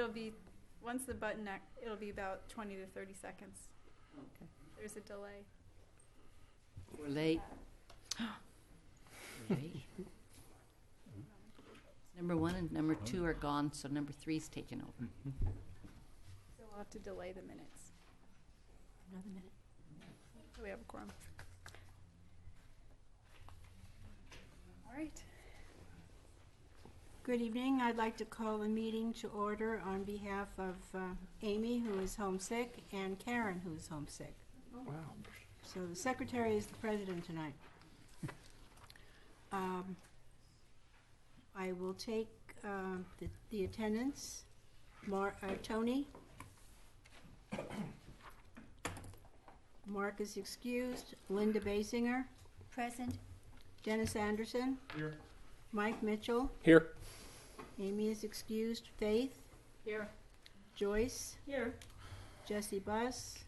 It'll be, once the button, it'll be about 20 to 30 seconds. Okay. There's a delay. We're late. We're late. Number 1 and number 2 are gone, so number 3's taken over. So we'll have to delay the minutes. Another minute. So we have a quorum. All right. Good evening. I'd like to call the meeting to order on behalf of Amy, who is homesick, and Karen, who is homesick. Wow. So the secretary is the president tonight. I will take the attendance. Tony? Mark is excused. Linda Basinger? Present. Dennis Anderson? Here. Mike Mitchell? Here. Amy is excused. Faith? Here. Joyce? Here. Jesse Buss?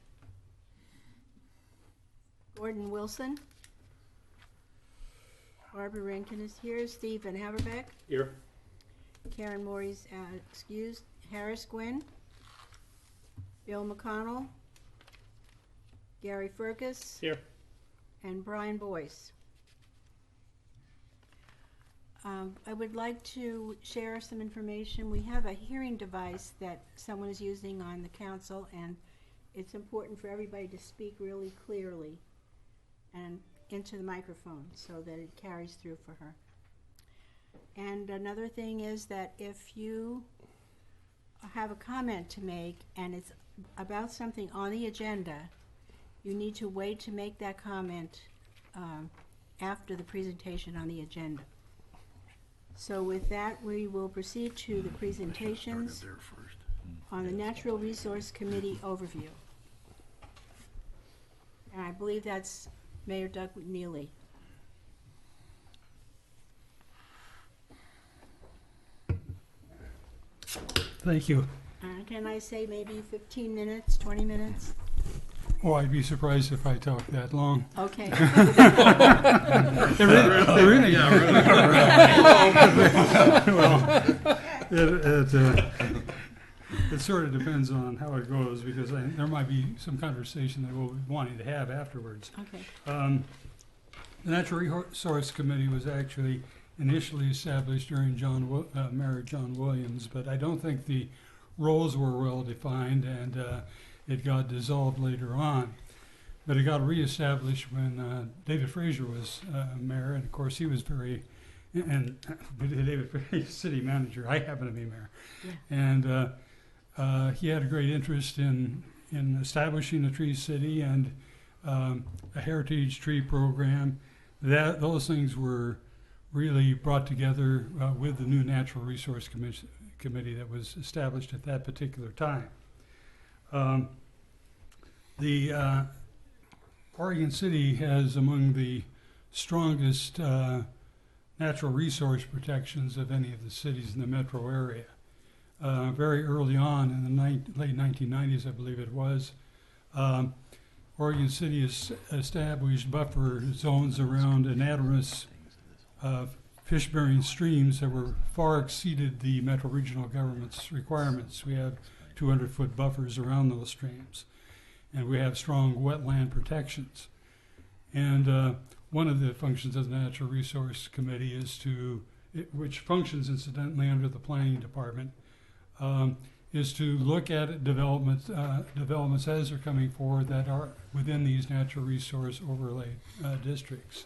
Gordon Wilson? Barbara Rankin is here. Steve Van Haverbeck? Here. Karen Morey's excused. Harris Gwynn? Bill McConnell? Gary Fergus? Here. And Brian Boyce. I would like to share some information. We have a hearing device that someone is using on the council, and it's important for everybody to speak really clearly and into the microphone so that it carries through for her. And another thing is that if you have a comment to make and it's about something on the agenda, you need to wait to make that comment after the presentation on the agenda. So with that, we will proceed to the presentations on the Natural Resource Committee overview. And I believe that's Mayor Doug McNeely. Thank you. Can I say maybe 15 minutes, 20 minutes? Oh, I'd be surprised if I talked that long. Okay. It sort of depends on how it goes, because there might be some conversation that we'll be wanting to have afterwards. Okay. The Natural Resource Committee was actually initially established during Mayor John Williams, but I don't think the roles were well defined, and it got dissolved later on. But it got reestablished when David Fraser was mayor, and of course he was and David Fraser, city manager. I happen to be mayor. Yeah. And he had a great interest in establishing a tree city and a heritage tree program. Those things were really brought together with the new Natural Resource Committee that was established at that particular time. The Oregon City has among the strongest natural resource protections of any of the cities in the metro area. Very early on in the late 1990s, I believe it was, Oregon City has established buffer zones around anadromous fish-bearing streams that were far exceeded the metro regional government's requirements. We have 200-foot buffers around those streams, and we have strong wetland protections. And one of the functions of the Natural Resource Committee is which functions incidentally under the Planning Department, is to look at developments as they're coming forward that are within these natural resource overlay districts.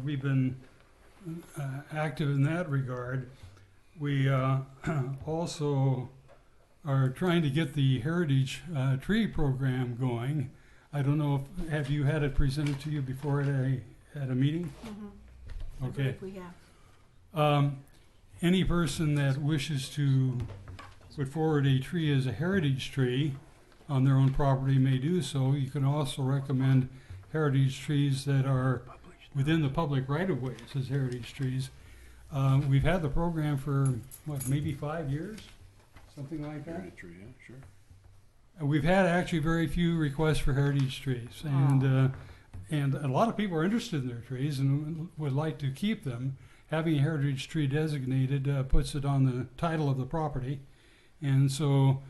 We've been active in that regard. We also are trying to get the Heritage Tree Program going. I don't know have you had it presented to you before at a meeting? Mm-hmm. Okay. I believe we have. Any person that wishes to put forward a tree as a heritage tree on their own property may do so. You can also recommend heritage trees that are within the public right-of-ways as heritage trees. We've had the program for, maybe 5 years? Something like that? Heritage tree, yeah, sure. We've had actually very few requests for heritage trees, and a lot of people are interested in their trees and would like to keep them. having a heritage tree designated puts it on the title of the property, and so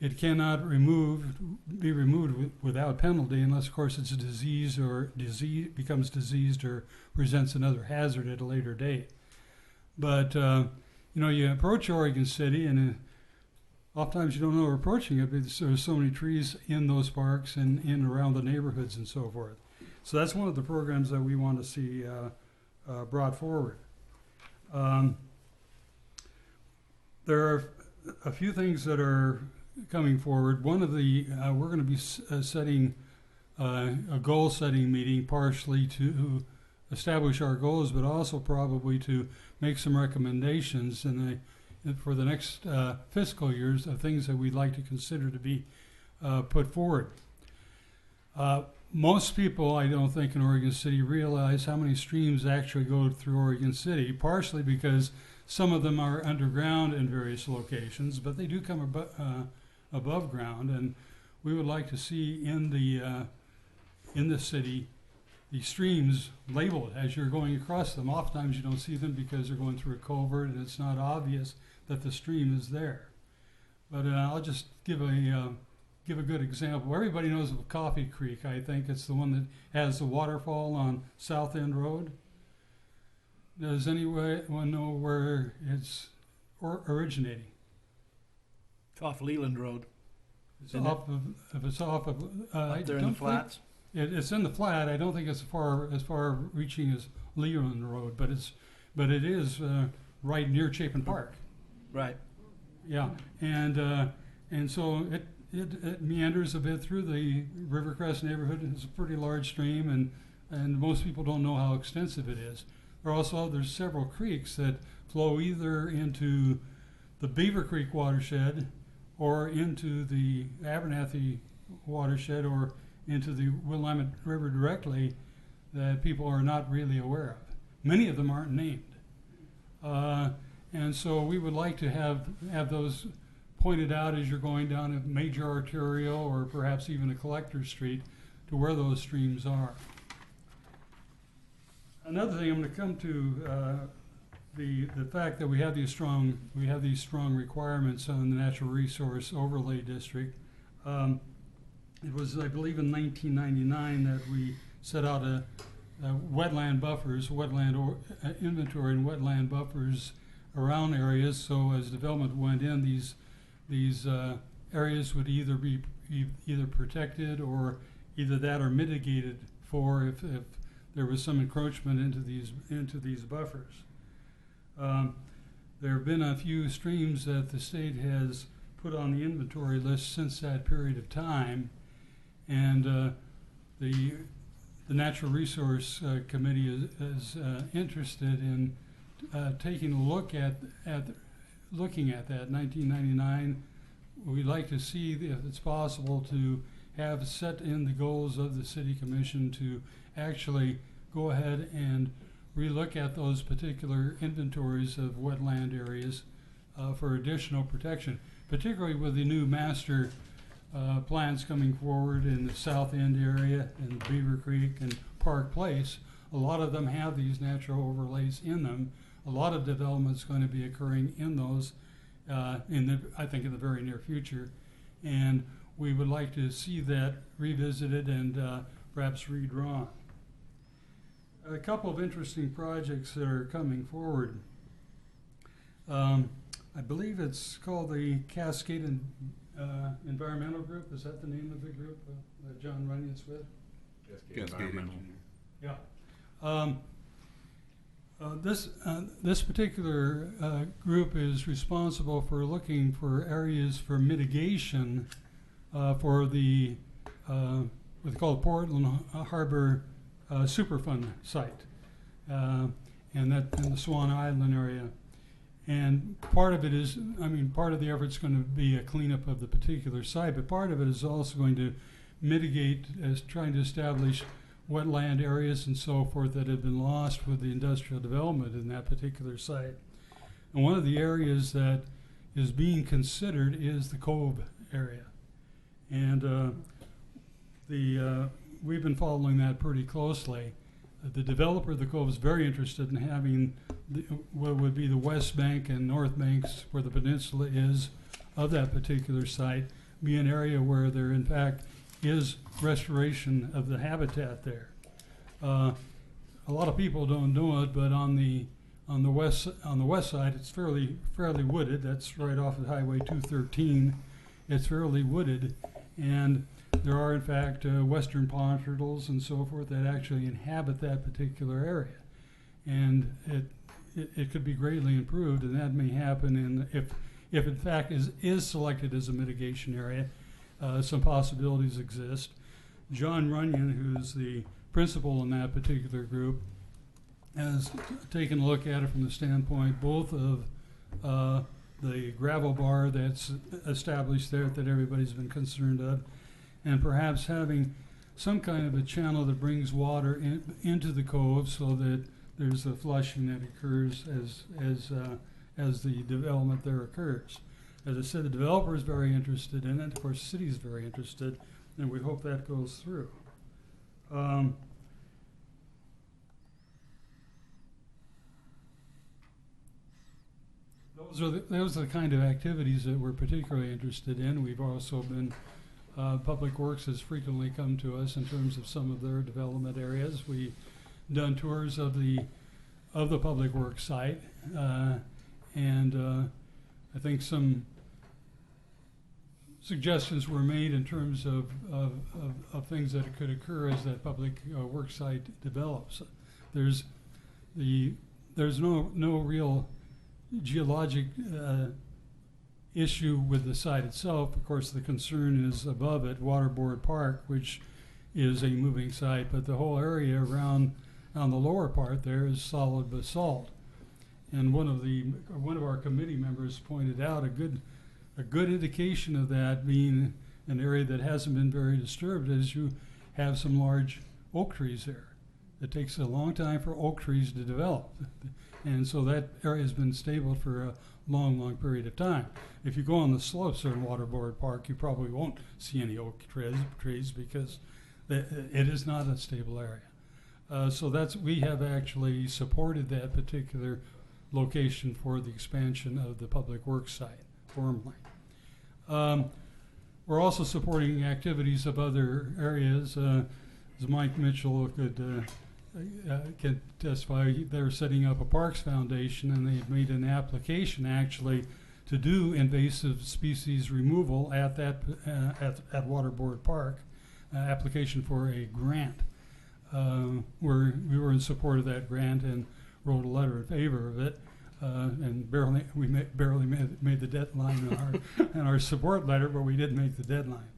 it cannot be removed without penalty unless, of course, it's a becomes diseased or presents another hazard at a later date. But you approach Oregon City, and oftentimes you don't know we're approaching it because there's so many trees in those parks and in around the neighborhoods and so forth. So that's one of the programs that we want to see brought forward. There are a few things that are coming forward. One of the we're going to be setting a goal-setting meeting, partially to establish our goals, but also probably to make some recommendations for the next fiscal years of things that we'd like to consider to be put forward. Most people, I don't think, in Oregon City realize how many streams actually go through Oregon City, partially because some of them are underground in various locations, but they do come above ground, and we would like to see in the city the streams labeled as you're going across them. Oftentimes you don't see them because they're going through a culvert and it's not obvious that the stream is there. But I'll just give a good example. Everybody knows of Coffee Creek. I think it's the one that has the waterfall on South End Road. Does anyone know where it's originating? It's off Leland Road. It's off of Up there in the flats. It's in the flat. I don't think it's as far reaching as Leland Road, but it is right near Chapin Park. Right. Yeah, and so it meanders a bit through the Rivercrest neighborhood. It's a pretty large stream, and most people don't know how extensive it is. There's several creeks that flow either into the Beaver Creek watershed or into the Abernathy watershed or into the Willamette River directly that people are not really aware of. Many of them aren't named. And so we would like to have those pointed out as you're going down a major arterial or perhaps even a collector street to where those streams are. Another thing I'm going to come to the fact that we have these strong requirements on the natural resource overlay district. It was, I believe, in 1999 that we set out a wetland buffers, inventory and wetland buffers around areas. So as development went in, these areas would either be protected or either that or mitigated for if there was some encroachment into these buffers. There have been a few streams that the state has put on the inventory list since that period of time, and the Natural Resource Committee is interested in taking a look at looking at that. 1999, we'd like to see if it's possible to have set in the goals of the City Commission to actually go ahead and relook at those particular inventories of wetland areas for additional protection, particularly with the new master plans coming forward in the South End area and Beaver Creek and Park Place. A lot of them have these natural overlays in them. A lot of development is going to be occurring in those I think in the very near future, and we would like to see that revisited and perhaps redrawn. A couple of interesting projects that are coming forward. I believe it's called the Cascade Environmental Group. Is that the name of the group that John Runyon's with? Cascade Yeah. This particular group is responsible for looking for areas for mitigation for the what they call the Portland Harbor Superfund site, and that in the Swan Island area. And part of it is, part of the effort is going to be a cleanup of the particular site, but part of it is also going to mitigate as trying to establish wetland areas and so forth that have been lost with the industrial development in that particular site. And one of the areas that is being considered is the Cove area. And we've been following that pretty closely. The developer of the cove is very interested in having what would be the west bank and north banks where the peninsula is of that particular site be an area where there in fact is restoration of the habitat there. A lot of people don't know it, but on the west side it's fairly wooded. That's right off of Highway 213. It's fairly wooded, and there are in fact western pond turtles and so forth that actually inhabit that particular area, and it could be greatly improved, and that may happen if in fact is selected as a mitigation area. Some possibilities exist. John Runyon, who's the principal in that particular group, has taken a look at it from the standpoint both of the gravel bar that's established there that everybody's been concerned of, and perhaps having some kind of a channel that brings water into the cove so that there's a flushing that occurs as the development there occurs. As I said, the developer is very interested in it. Of course, the city is very interested, and we hope that goes through. Those are the kind of activities that we're particularly interested in. We've also been, Public Works has frequently come to us in terms of some of their development areas. We've done tours of the Public Works site, and I think some suggestions were made in terms of things that could occur as that Public Works site develops. There's no real geologic issue with the site itself. Of course, the concern is above it, Waterboard Park, which is a moving site, but the whole area around on the lower part there is solid basalt. And one of our committee members pointed out a good indication of that being an area that hasn't been very disturbed is you have some large oak trees there. It takes a long time for oak trees to develop. And so that area has been stable for a long period of time. If you go on the slopes in Waterboard Park, you probably won't see any oak trees because it is not a stable area. So we have actually supported that particular location for the expansion of the Public Works site formally. We're also supporting activities of other areas. As Mike Mitchell can testify, they're setting up a Parks Foundation, and they've made an application actually to do invasive species removal at Waterboard Park, application for a grant. We were in support of that grant and wrote a letter in favor of it, and barely made the deadline in our support letter, but we did make the deadline.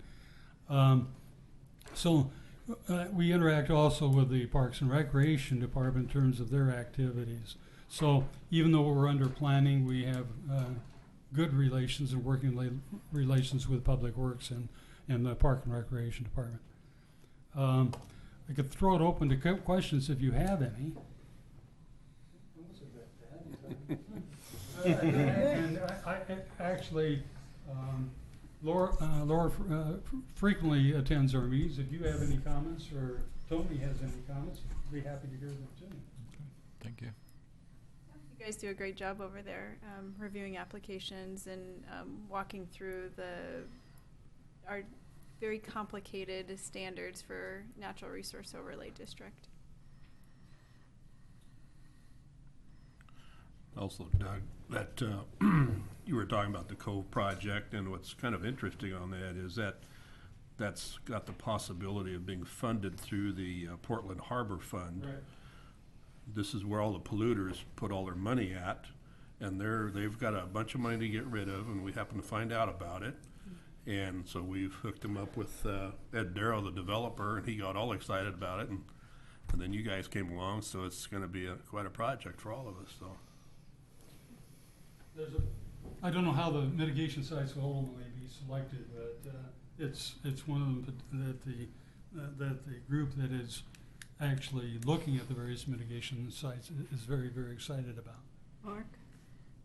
We interact also with the Parks and Recreation Department in terms of their activities. So even though we're under planning, we have good relations and working relations with Public Works and the Park and Recreation Department. I could throw it open to questions if you have any. And I actually, Laura frequently attends our meetings. If you have any comments or Tony has any comments, I'd be happy to hear them too. Thank you. You guys do a great job over there, reviewing applications and walking through our very complicated standards for Natural Resource Overlay District. Also, Doug, that you were talking about the Cove project, and what's kind of interesting on that is that's got the possibility of being funded through the Portland Harbor Fund. Right. This is where all the polluters put all their money at, and they've got a bunch of money to get rid of, and we happen to find out about it. And so we've hooked him up with Ed Darrow, the developer, and he got all excited about it. And then you guys came along, so it's going to be quite a project for all of us. So. I don't know how the mitigation sites will ultimately be selected, but it's one of them that the group that is actually looking at the various mitigation sites is very excited about. Mark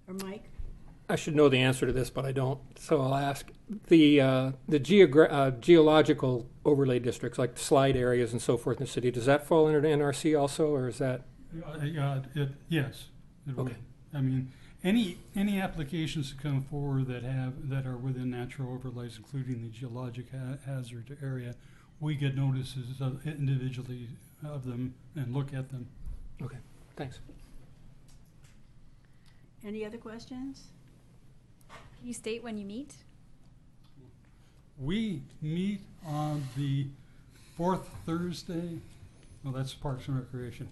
or Mike? I should know the answer to this, but I don't, so I'll ask. The geological overlay districts, like slide areas and so forth in the city, does that fall under the NRC also, or is that? Yes. It would. Okay. I mean, any applications that come forward that are within natural overlays, including the geologic hazard area, we get notices individually of them and look at them. Okay, thanks. Any other questions? Can you state when you meet? We meet on the fourth Thursday. Well, that's Parks and Recreation.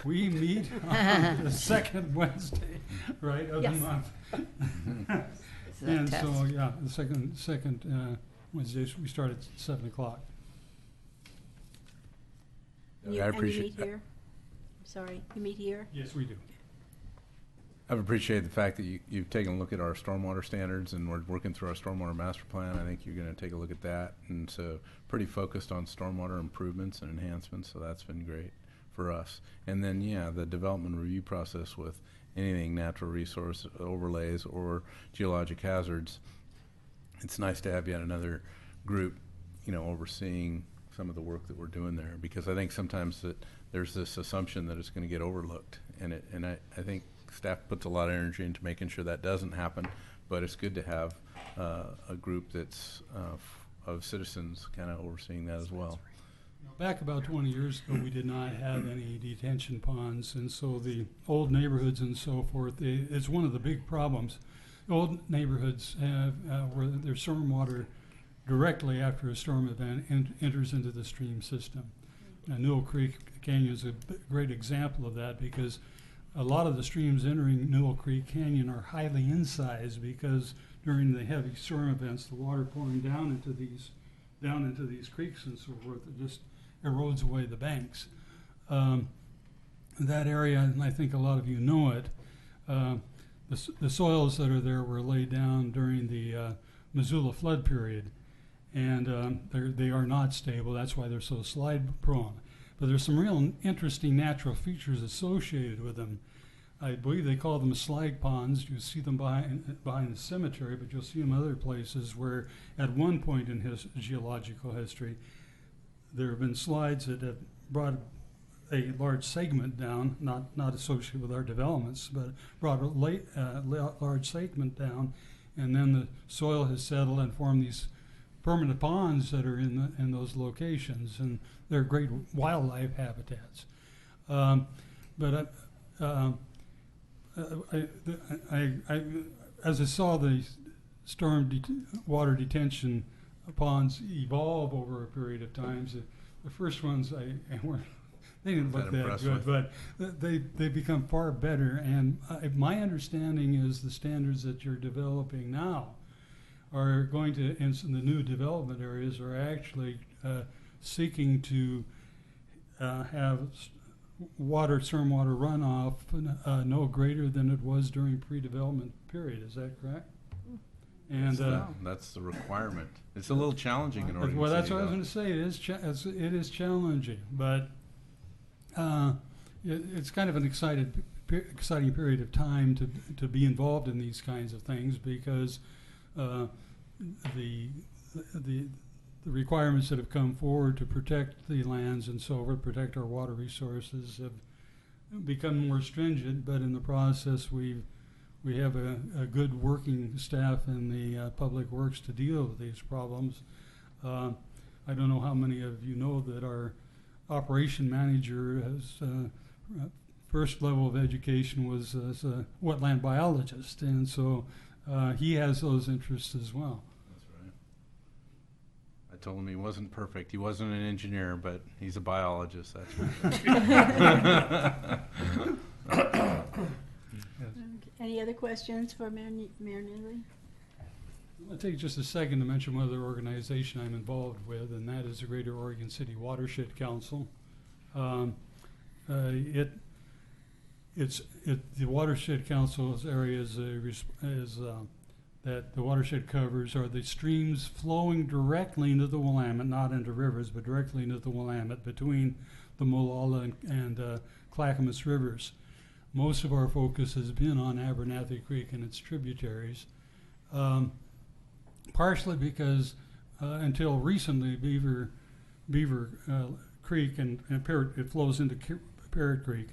We meet on the second Wednesday, right, of the Yes. month. This is a And test. so, yeah, the second Wednesdays, we start at 7:00. You- I And you appreciate meet here? Sorry, you meet here? Yes, we do. I've appreciated the fact that you've taken a look at our stormwater standards, and we're working through our stormwater master plan. I think you're going to take a look at that, and so pretty focused on stormwater improvements and enhancements, so that's been great for us. And then, yeah, the development review process with anything natural resource overlays or geologic hazards, it's nice to have yet another group, overseeing some of the work that we're doing there, because I think sometimes that there's this assumption that it's going to get overlooked, and I think staff puts a lot of energy into making sure that doesn't happen, but it's good to have a group that's of citizens kind of overseeing that as well. Back about 20 years ago, we did not have any detention ponds, and so the old neighborhoods and so forth, it's one of the big problems. Old neighborhoods have where there's stormwater directly after a storm event enters into the stream system. Newell Creek Canyon is a great example of that, because a lot of the streams entering Newell Creek Canyon are highly incised, because during the heavy storm events, the water pouring down into these creeks and so forth, it just erodes away the banks. That area, and I think a lot of you know it, the soils that are there were laid down during the Missoula flood period, and they are not stable. That's why they're so slide prone. But there's some real interesting natural features associated with them. I believe they call them slag ponds. You see them behind the cemetery, but you'll see them other places where at one point in his geological history, there have been slides that have brought a large segment down, not associated with our developments, but brought a large segment down, and then the soil has settled and formed these permanent ponds that are in those locations, and they're great wildlife habitats. As I saw the water detention ponds evolve over a period of times, the first ones they didn't look that good, but they become far better. And my understanding is the standards that you're developing now are going to, in the new development areas, are actually seeking to have stormwater runoff no greater than it was during pre-development period. Is that correct? And that's the requirement. It's a little challenging in Oregon well, that's City, what I was though. going to say. It is challenging, but it's kind of an exciting period of time to be involved in these kinds of things, because the requirements that have come forward to protect the lands and so forth, protect our water resources, have become more stringent. But in the process, we have a good working staff in the public works to deal with these problems. I don't know how many of you know that our operation manager has first level of education was as a wetland biologist, and so he has those interests as well. That's right. I told him he wasn't perfect. He wasn't an engineer, but he's a biologist. That's right. Any other questions for Mayor Neely? I'll take just a second to mention one other organization I'm involved with, and that is the Greater Oregon City Watershed Council. The Watershed Council's areas that the watershed covers are the streams flowing directly into the Willamette, not into rivers, but directly into the Willamette between the Molalla and Clackamas rivers. most of our focus has been on Abernathy Creek and its tributaries, partially because until recently Beaver Creek and it flows into Parrot Creek.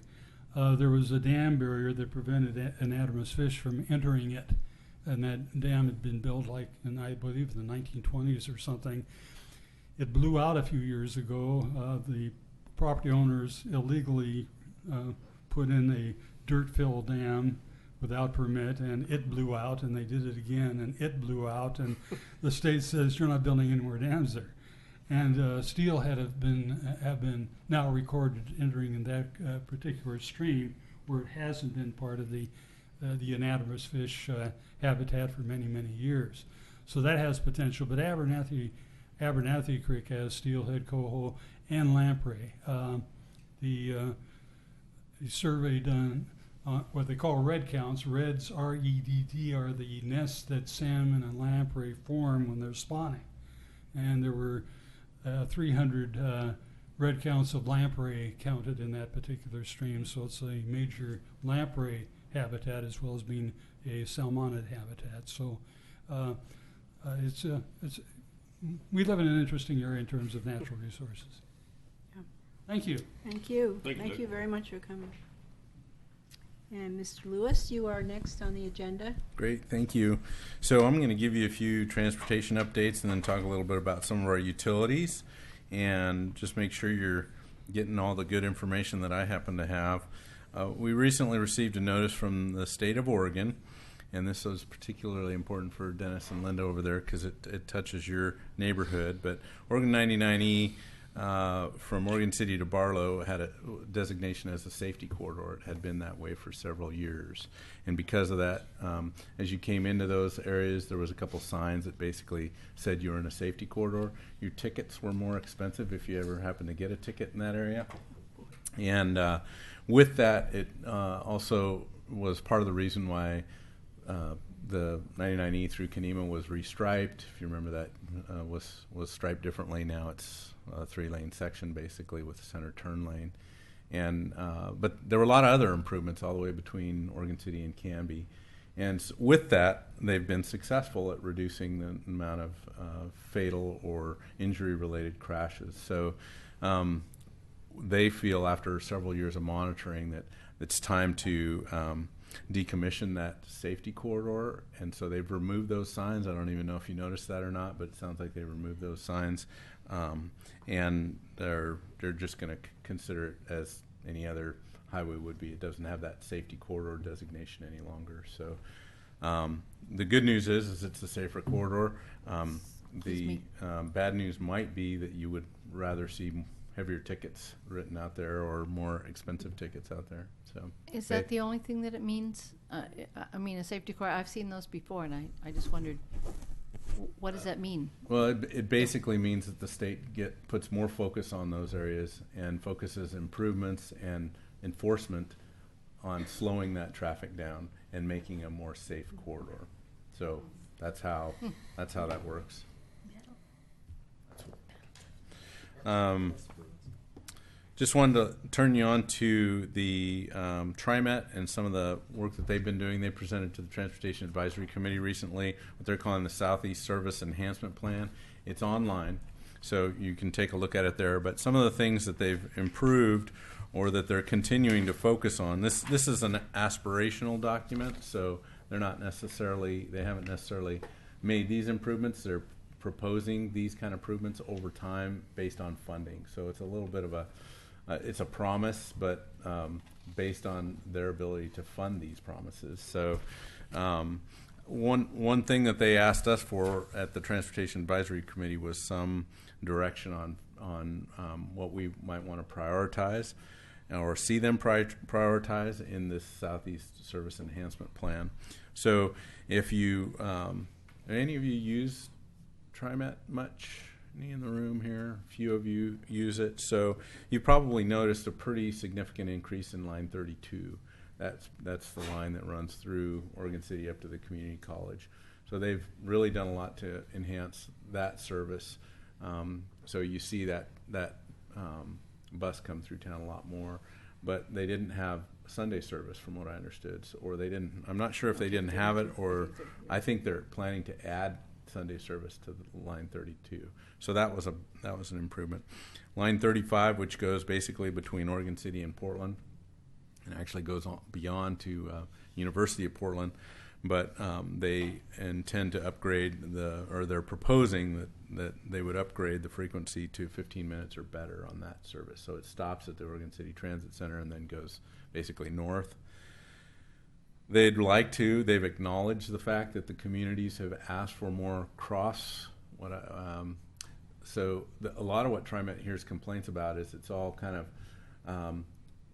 There was a dam barrier that prevented anadromous fish from entering it, and that dam had been built like in, I believe, in the 1920s or something. It blew out a few years ago. The property owners illegally put in a dirt-filled dam without permit, and it blew out, and they did it again, and it blew out, and the state says you're not building any more dams there. And steel have been now recorded entering in that particular stream where it hasn't been part of the anadromous fish habitat for many, many years. So that has potential. But Abernathy Creek has steelhead, coho, and lamprey. The survey done what they call red counts. Reds, R-E-D-D, are the nests that salmon and lamprey form when they're spawning. And there were 300 red counts of lamprey counted in that particular stream, so it's a major lamprey habitat as well as being a salmonid habitat. So we live in an interesting area in terms of natural resources. Yeah. Thank you. Thank you. Thank you, Thank Doug. you very much for coming. And Mr. Lewis, you are next on the agenda. Great, thank you. So I'm going to give you a few transportation updates and then talk a little bit about some of our utilities and just make sure you're getting all the good information that I happen to have. We recently received a notice from the state of Oregon, and this was particularly important for Dennis and Linda over there because it touches your neighborhood. But Oregon 99E from Oregon City to Barlow had a designation as a safety corridor. It had been that way for several years. And because of that, as you came into those areas, there was a couple signs that basically said you were in a safety corridor. Your tickets were more expensive if you ever happened to get a ticket in that area. And with that, it also was part of the reason why the 99E through Kenema was restriped. If you remember that, was striped differently. Now it's a 3-lane section basically with a center turn lane. And but there were a lot of other improvements all the way between Oregon City and Canby. And with that, they've been successful at reducing the amount of fatal or injury-related crashes. So they feel after several years of monitoring that it's time to decommission that safety corridor, and so they've removed those signs. I don't even know if you noticed that or not, but it sounds like they removed those signs, and they're just going to consider it as any other highway would be. It doesn't have that safety corridor designation any longer. So the good news is it's a safer corridor. The bad news might be that you would rather see heavier tickets written out there or more expensive tickets out there. So Is that the only thing that it means? I mean, a safety car, I've seen those before, and I just wondered, what does that mean? Well, it basically means that the state puts more focus on those areas and focuses improvements and enforcement on slowing that traffic down and making a more safe corridor. So that's how that works. Just wanted to turn you on to the TriMet and some of the work that they've been doing. They presented to the Transportation Advisory Committee recently what they're calling the Southeast Service Enhancement Plan. It's online, so you can take a look at it there. But some of the things that they've improved or that they're continuing to focus on, this is an aspirational document, so they haven't necessarily made these improvements. They're proposing these kind of improvements over time based on funding. So it's a little bit of it's a promise, but based on their ability to fund these promises. So one thing that they asked us for at the Transportation Advisory Committee was some direction on what we might want to prioritize or see them prioritize in this Southeast Service Enhancement Plan. So if you, any of you use TriMet much? Any in the room here? A few of you use it. So you probably noticed a pretty significant increase in line 32. That's the line that runs through Oregon City up to the community college. So they've really done a lot to enhance that service. So you see that bus come through town a lot more. But they didn't have Sunday service, from what I understood, or they didn't. I'm not sure if they didn't have it, or I think they're planning to add Sunday service to the line 32. So that was an improvement. Line 35, which goes basically between Oregon City and Portland, and actually goes on beyond to University of Portland, but they intend to upgrade they're proposing that they would upgrade the frequency to 15 minutes or better on that service. So it stops at the Oregon City Transit Center and then goes basically north. They've acknowledged the fact that the communities have asked for more a lot of what TriMet hears complaints about is it's all kind of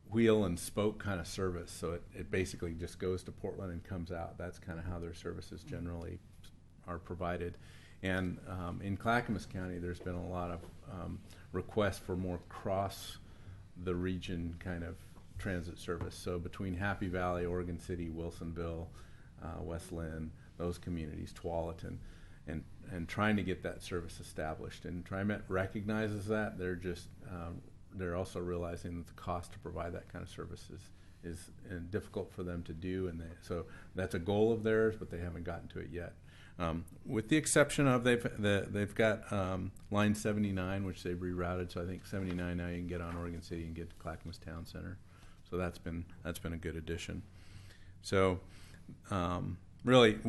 wheel and spoke kind of service. So it basically just goes to Portland and comes out. That's kind of how their services generally are provided. And in Clackamas County, there's been a lot of requests for more cross the region kind of transit service. So between Happy Valley, Oregon City, Wilsonville, West Lynn, those communities, Tualatin, and trying to get that service established. And TriMet recognizes that. They're also realizing that the cost to provide that kind of service is difficult for them to do, and so that's a goal of theirs, but they haven't gotten to it yet. With the exception of they've got line 79, which they've rerouted. So I think 79 now you can get on Oregon City and get to Clackamas Town Center. So that's been a good addition. So really,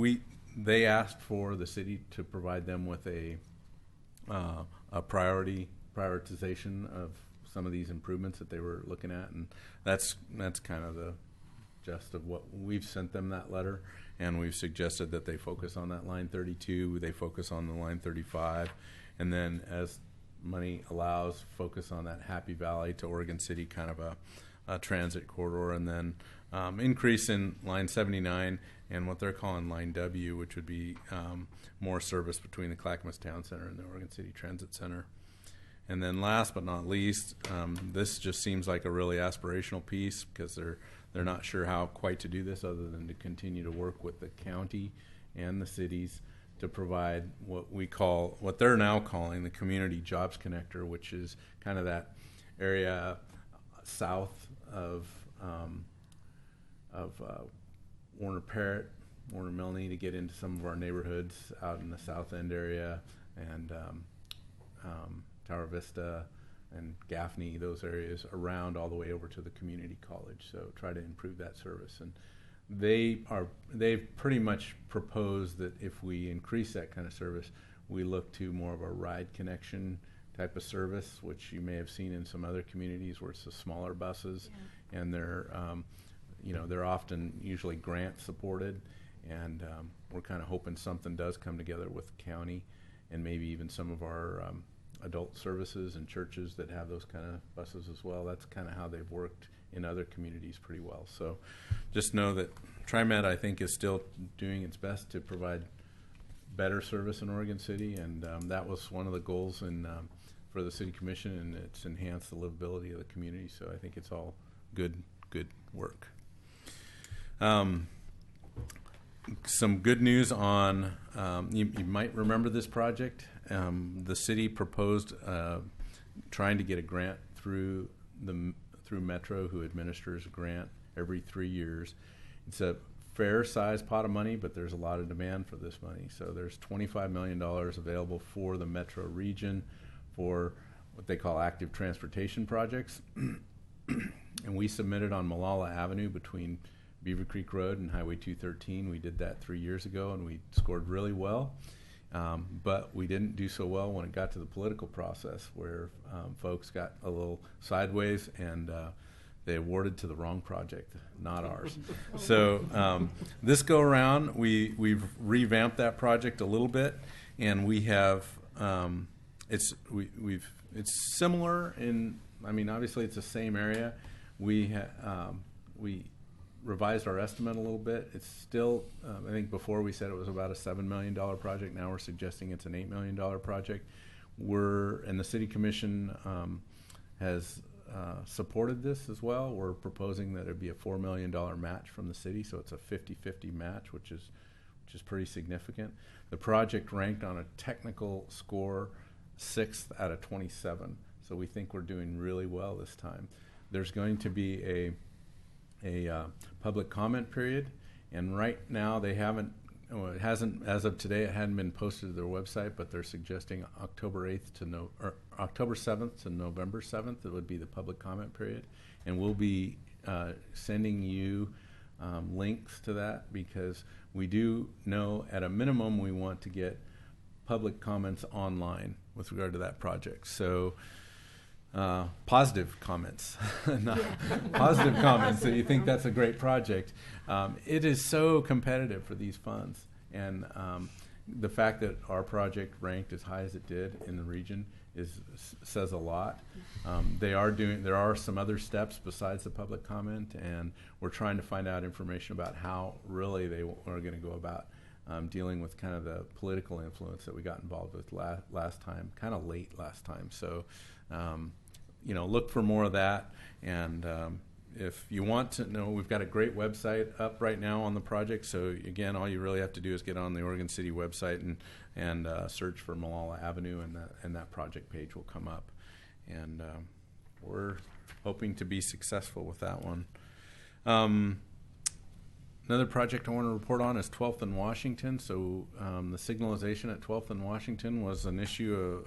they asked for the city to provide them with a prioritization of some of these improvements that they were looking at, and that's kind of the gist of what we've sent them that letter, and we've suggested that they focus on that line 32, they focus on the line 35, and then as money allows, focus on that Happy Valley to Oregon City kind of a transit corridor, and then increase in line 79 and what they're calling line W, which would be more service between the Clackamas Town Center and the Oregon City Transit Center. And then last but not least, this just seems like a really aspirational piece because they're not sure how quite to do this other than to continue to work with the county and the cities to provide what they're now calling the Community Jobs Connector, which is kind of that area south of Warner Parrott, Warner Milne, to get into some of our neighborhoods out in the South End area, and Tower Vista and Gaffney, those areas around all the way over to the community college. So try to improve that service. And they've pretty much proposed that if we increase that kind of service, we look to more of a ride connection type of service, which you may have seen in some other communities where it's the smaller buses, and they're often usually grant supported, and we're kind of hoping something does come together with the county and maybe even some of our adult services and churches that have those kind of buses as well. That's kind of how they've worked in other communities pretty well. So just know that TriMet, I think, is still doing its best to provide better service in Oregon City, and that was one of the goals for the City Commission, and it's enhanced the livability of the community. So I think it's all good work. Some good news on, you might remember this project. The city proposed trying to get a grant through Metro, who administers a grant every 3 years. It's a fair-sized pot of money, but there's a lot of demand for this money. So there's $25 million available for the Metro region for what they call active transportation projects. And we submitted on Malala Avenue between Beaver Creek Road and Highway 213. We did that 3 years ago, and we scored really well. But we didn't do so well when it got to the political process, where folks got a little sideways, and they awarded to the wrong project, not ours. So this go around, we've revamped that project a little bit, and we have it's similar in. I mean, obviously it's the same area. We revised our estimate a little bit. It's still, I think before we said it was about a $7 million project. Now we're suggesting it's an $8 million project. And the City Commission has supported this as well. We're proposing that it'd be a $4 million match from the city, so it's a 50-50 match, which is pretty significant. The project ranked on a technical score 6th out of 27, so we think we're doing really well this time. There's going to be a public comment period, and right now they haven't. Well, it hasn't, as of today, it hadn't been posted to their website, but they're suggesting October 7th to November 7th. It would be the public comment period, and we'll be sending you links to that, because we do know at a minimum we want to get public comments online with regard to that project. So positive comments, not positive comments that you think that's a great project. It is so competitive for these funds, and the fact that our project ranked as high as it did in the region says a lot. There are some other steps besides the public comment, and we're trying to find out information about how really they are going to go about dealing with kind of the political influence that we got involved with last time, kind of late last time. So, look for more of that. And if you want to know, we've got a great website up right now on the project. So again, all you really have to do is get on the Oregon City website and search for Malala Avenue, and that project page will come up. And we're hoping to be successful with that one. Another project I want to report on is 12th and Washington. So the signalization at 12th and Washington was an issue.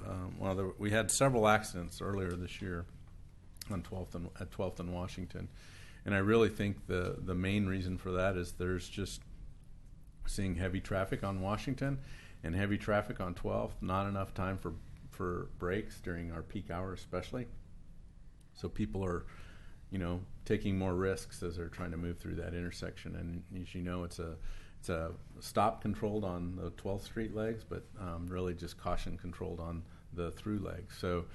We had several accidents earlier this year on 12th and Washington, and I really think the main reason for that is there's just seeing heavy traffic on Washington and heavy traffic on 12th. Not enough time for breaks during our peak hour, especially. So people are taking more risks as they're trying to move through that intersection. And as you know, it's a stop controlled on the 12th Street legs, but really just caution controlled on the through legs. So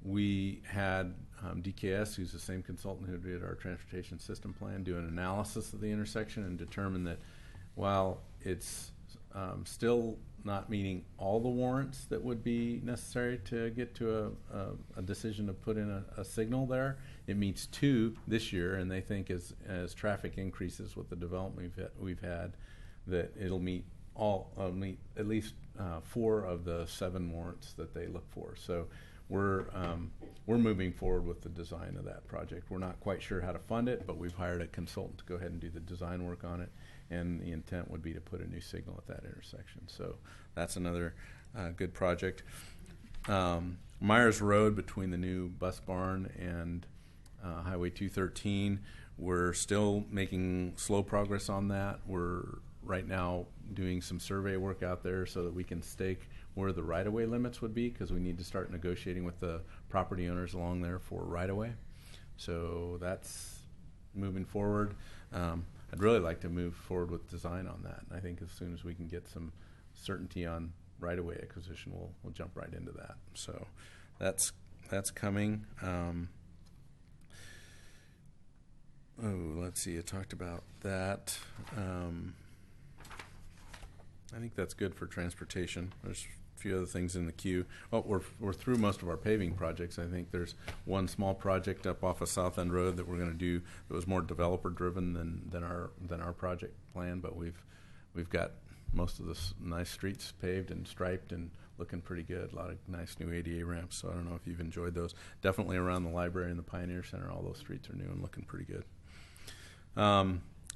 we had DKS, who's the same consultant who did our transportation system plan, do an analysis of the intersection and determine that while it's still not meeting all the warrants that would be necessary to get to a decision to put in a signal there, it meets 2 this year, and they think as traffic increases with the development we've had, that it'll meet at least 4 of the 7 warrants that they look for. So we're moving forward with the design of that project. We're not quite sure how to fund it, but we've hired a consultant to go ahead and do the design work on it, and the intent would be to put a new signal at that intersection. So that's another good project. Myers Road, between the new bus barn and Highway 213, we're still making slow progress on that. We're right now doing some survey work out there so that we can stake where the right-of-way limits would be, because we need to start negotiating with the property owners along there for right-of-way. So that's moving forward. I'd really like to move forward with design on that. And I think as soon as we can get some certainty on right-of-way acquisition, we'll jump right into that. So that's coming. Let's see. I talked about that. I think that's good for transportation. There's a few other things in the queue. Oh, we're through most of our paving projects. I think there's one small project up off of South End Road that we're going to do that was more developer driven than our project plan, but we've got most of the nice streets paved and striped and looking pretty good. A lot of nice new ADA ramps. So I don't know if you've enjoyed those. Definitely around the library and the Pioneer Center, all those streets are new and looking pretty good.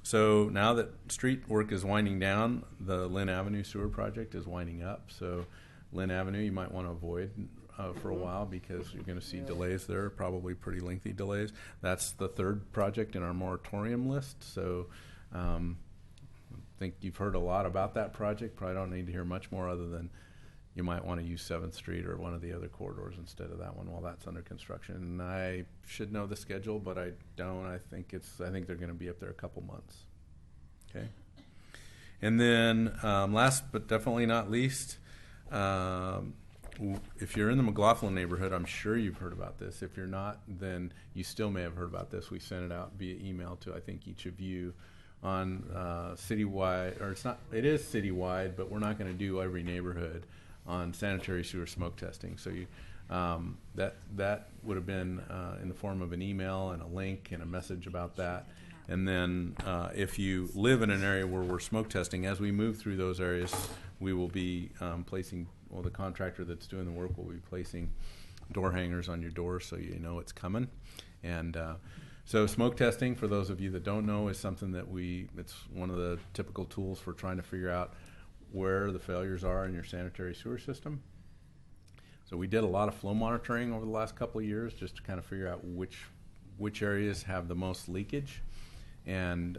So now that street work is winding down, the Lynn Avenue sewer project is winding up. So Lynn Avenue you might want to avoid for a while, because you're going to see delays there, probably pretty lengthy delays. That's the 3rd project in our moratorium list. So I think you've heard a lot about that project. Probably don't need to hear much more other than you might want to use 7th Street or one of the other corridors instead of that one while that's under construction. And I should know the schedule, but I don't. I think they're going to be up there a couple months. Okay. And then last but definitely not least, if you're in the McLaughlin neighborhood, I'm sure you've heard about this. If you're not, then you still may have heard about this. We sent it out via email to, I think, each of you on citywide, or it is citywide, but we're not going to do every neighborhood on sanitary sewer smoke testing. So that would have been in the form of an email and a link and a message about that. And then if you live in an area where we're smoke testing, as we move through those areas, we will be the contractor that's doing the work will be placing door hangers on your door so you know it's coming. And So smoke testing, for those of you that don't know, is something that it's one of the typical tools for trying to figure out where the failures are in your sanitary sewer system. So we did a lot of flow monitoring over the last couple of years just to kind of figure out which areas have the most leakage. And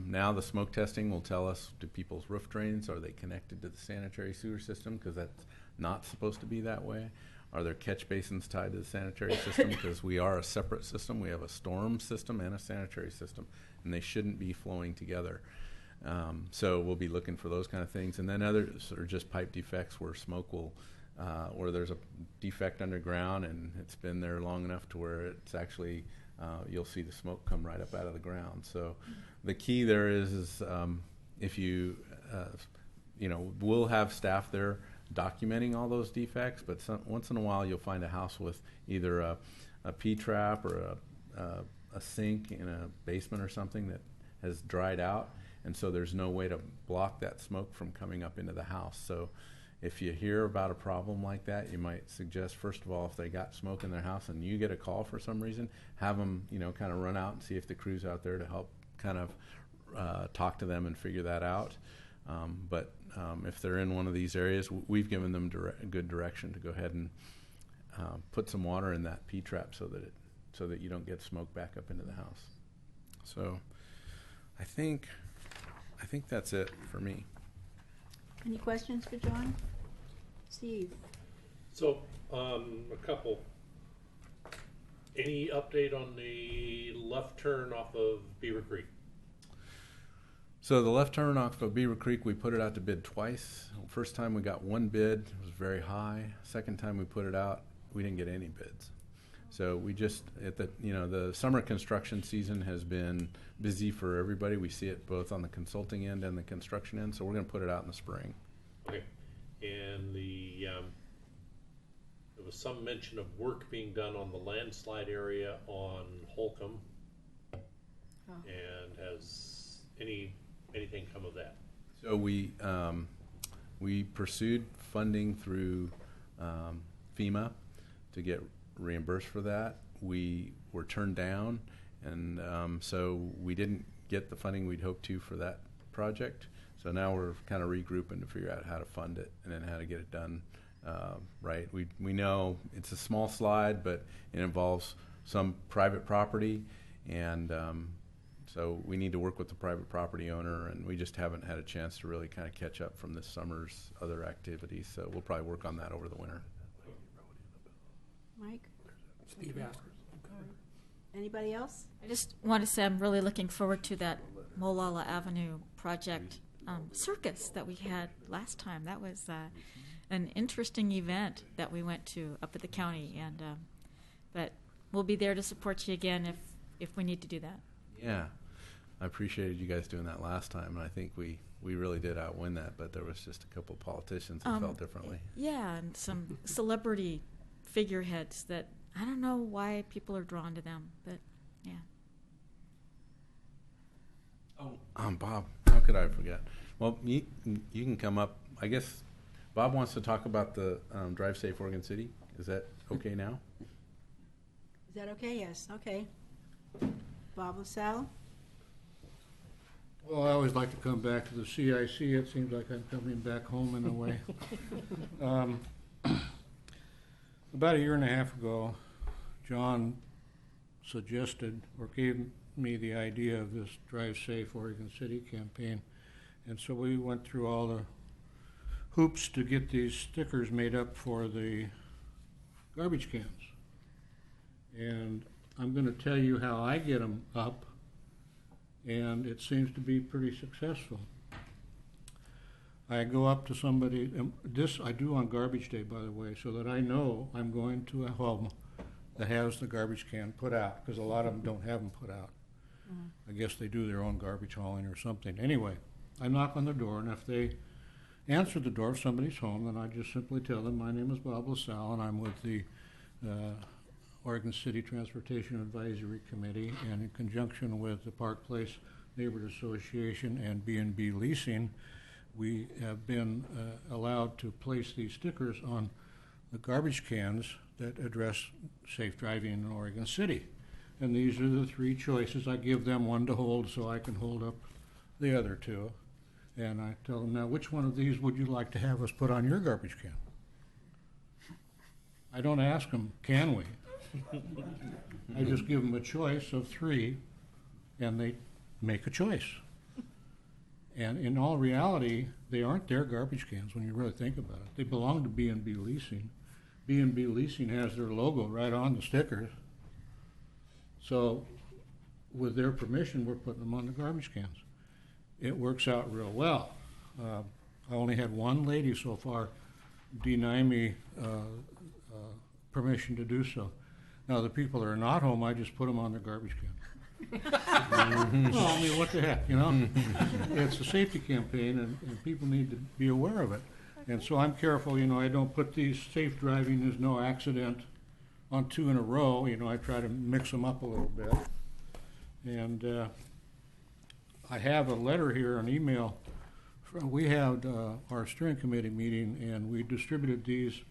now the smoke testing will tell us, do people's roof drains, are they connected to the sanitary sewer system? Because that's not supposed to be that way. Are there catch basins tied to the sanitary system? Because we are a separate system. We have a storm system and a sanitary system, and they shouldn't be flowing together. So we'll be looking for those kind of things. And then others are just pipe defects where smoke will, where there's a defect underground and it's been there long enough to where it's actually, you'll see the smoke come right up out of the ground. So the key there is if you, we'll have staff there documenting all those defects, but once in a while you'll find a house with either a P-trap or a sink in a basement or something that has dried out, and so there's no way to block that smoke from coming up into the house. So if you hear about a problem like that, you might suggest, first of all, if they got smoke in their house and you get a call for some reason, have them, kind of run out and see if the crew's out there to help kind of talk to them and figure that out. But if they're in one of these areas, we've given them good direction to go ahead and put some water in that P-trap so that you don't get smoke back up into the house. So I think that's it for me. Any questions for John? Steve? So, a couple. Any update on the left turn off of Beaver Creek? So the left turn off of Beaver Creek, we put it out to bid twice. First time we got one bid, it was very high. Second time we put it out, we didn't get any bids. So we just, the summer construction season has been busy for everybody. We see it both on the consulting end and the construction end, so we're going to put it out in the spring. Okay. And there was some mention of work being done on the landslide area on Holcomb. Oh. And has anything come of that? So we pursued funding through FEMA to get reimbursed for that. We were turned down, and so we didn't get the funding we'd hoped to for that project. So now we're kind of regrouping to figure out how to fund it and then how to get it done right. We know it's a small slide, but it involves some private property, and so we need to work with the private property owner, and we just haven't had a chance to really kind of catch up from this summer's other activities. So we'll probably work on that over the winter. Mike? Steve asked. Anybody else? I just want to say I'm really looking forward to that Molalla Avenue project circus that we had last time. That was an interesting event that we went to up at the county, and but we'll be there to support you again if we need to do that. Yeah, I appreciated you guys doing that last time, and I think we really did outwin that, but there was just a couple of politicians that felt differently. Yeah, and some celebrity figureheads that I don't know why people are drawn to them, but yeah. Oh, Bob, how could I forget? Well, you can come up. I guess Bob wants to talk about the Drive Safe Oregon City. Is that okay now? Is that okay? Yes, okay. Bob LaSalle? Well, I always like to come back to the CIC. It seems like I'm coming back home in a way. About a year and a half ago, John suggested or gave me the idea of this Drive Safe Oregon City campaign. And so we went through all the hoops to get these stickers made up for the garbage cans. And I'm going to tell you how I get them up, and it seems to be pretty successful. I go up to somebody, and this I do on garbage day, by the way, so that I know I'm going to a home that has the garbage can put out, because a lot of them don't have them put out. I guess they do their own garbage hauling or something. Anyway, I knock on the door, and if they answer the door, if somebody's home, then I just simply tell them, my name is Bob LaSalle, and I'm with the Oregon City Transportation Advisory Committee, and in conjunction with the Park Place Neighborhood Association and B&B Leasing, we have been allowed to place these stickers on the garbage cans that address safe driving in Oregon City. And these are the three choices. I give them one to hold so I can hold up the other two. And I tell them, now, which one of these would you like to have us put on your garbage can? I don't ask them, can we? I just give them a choice of three, and they make a choice. And in all reality, they aren't their garbage cans when you really think about it. They belong to B&B Leasing. B&B Leasing has their logo right on the stickers. So with their permission, we're putting them on the garbage cans. It works out real well. I only had one lady so far deny me permission to do so. Now, the people that are not home, I just put them on the garbage can. Well, I mean, what the heck, you know? It's a safety campaign, and people need to be aware of it. And so I'm careful, you know, I don't put these safe driving, there's no accident on two in a row. You know, I try to mix them up a little bit. And I have a letter here, an email. We had our steering committee meeting, and we distributed these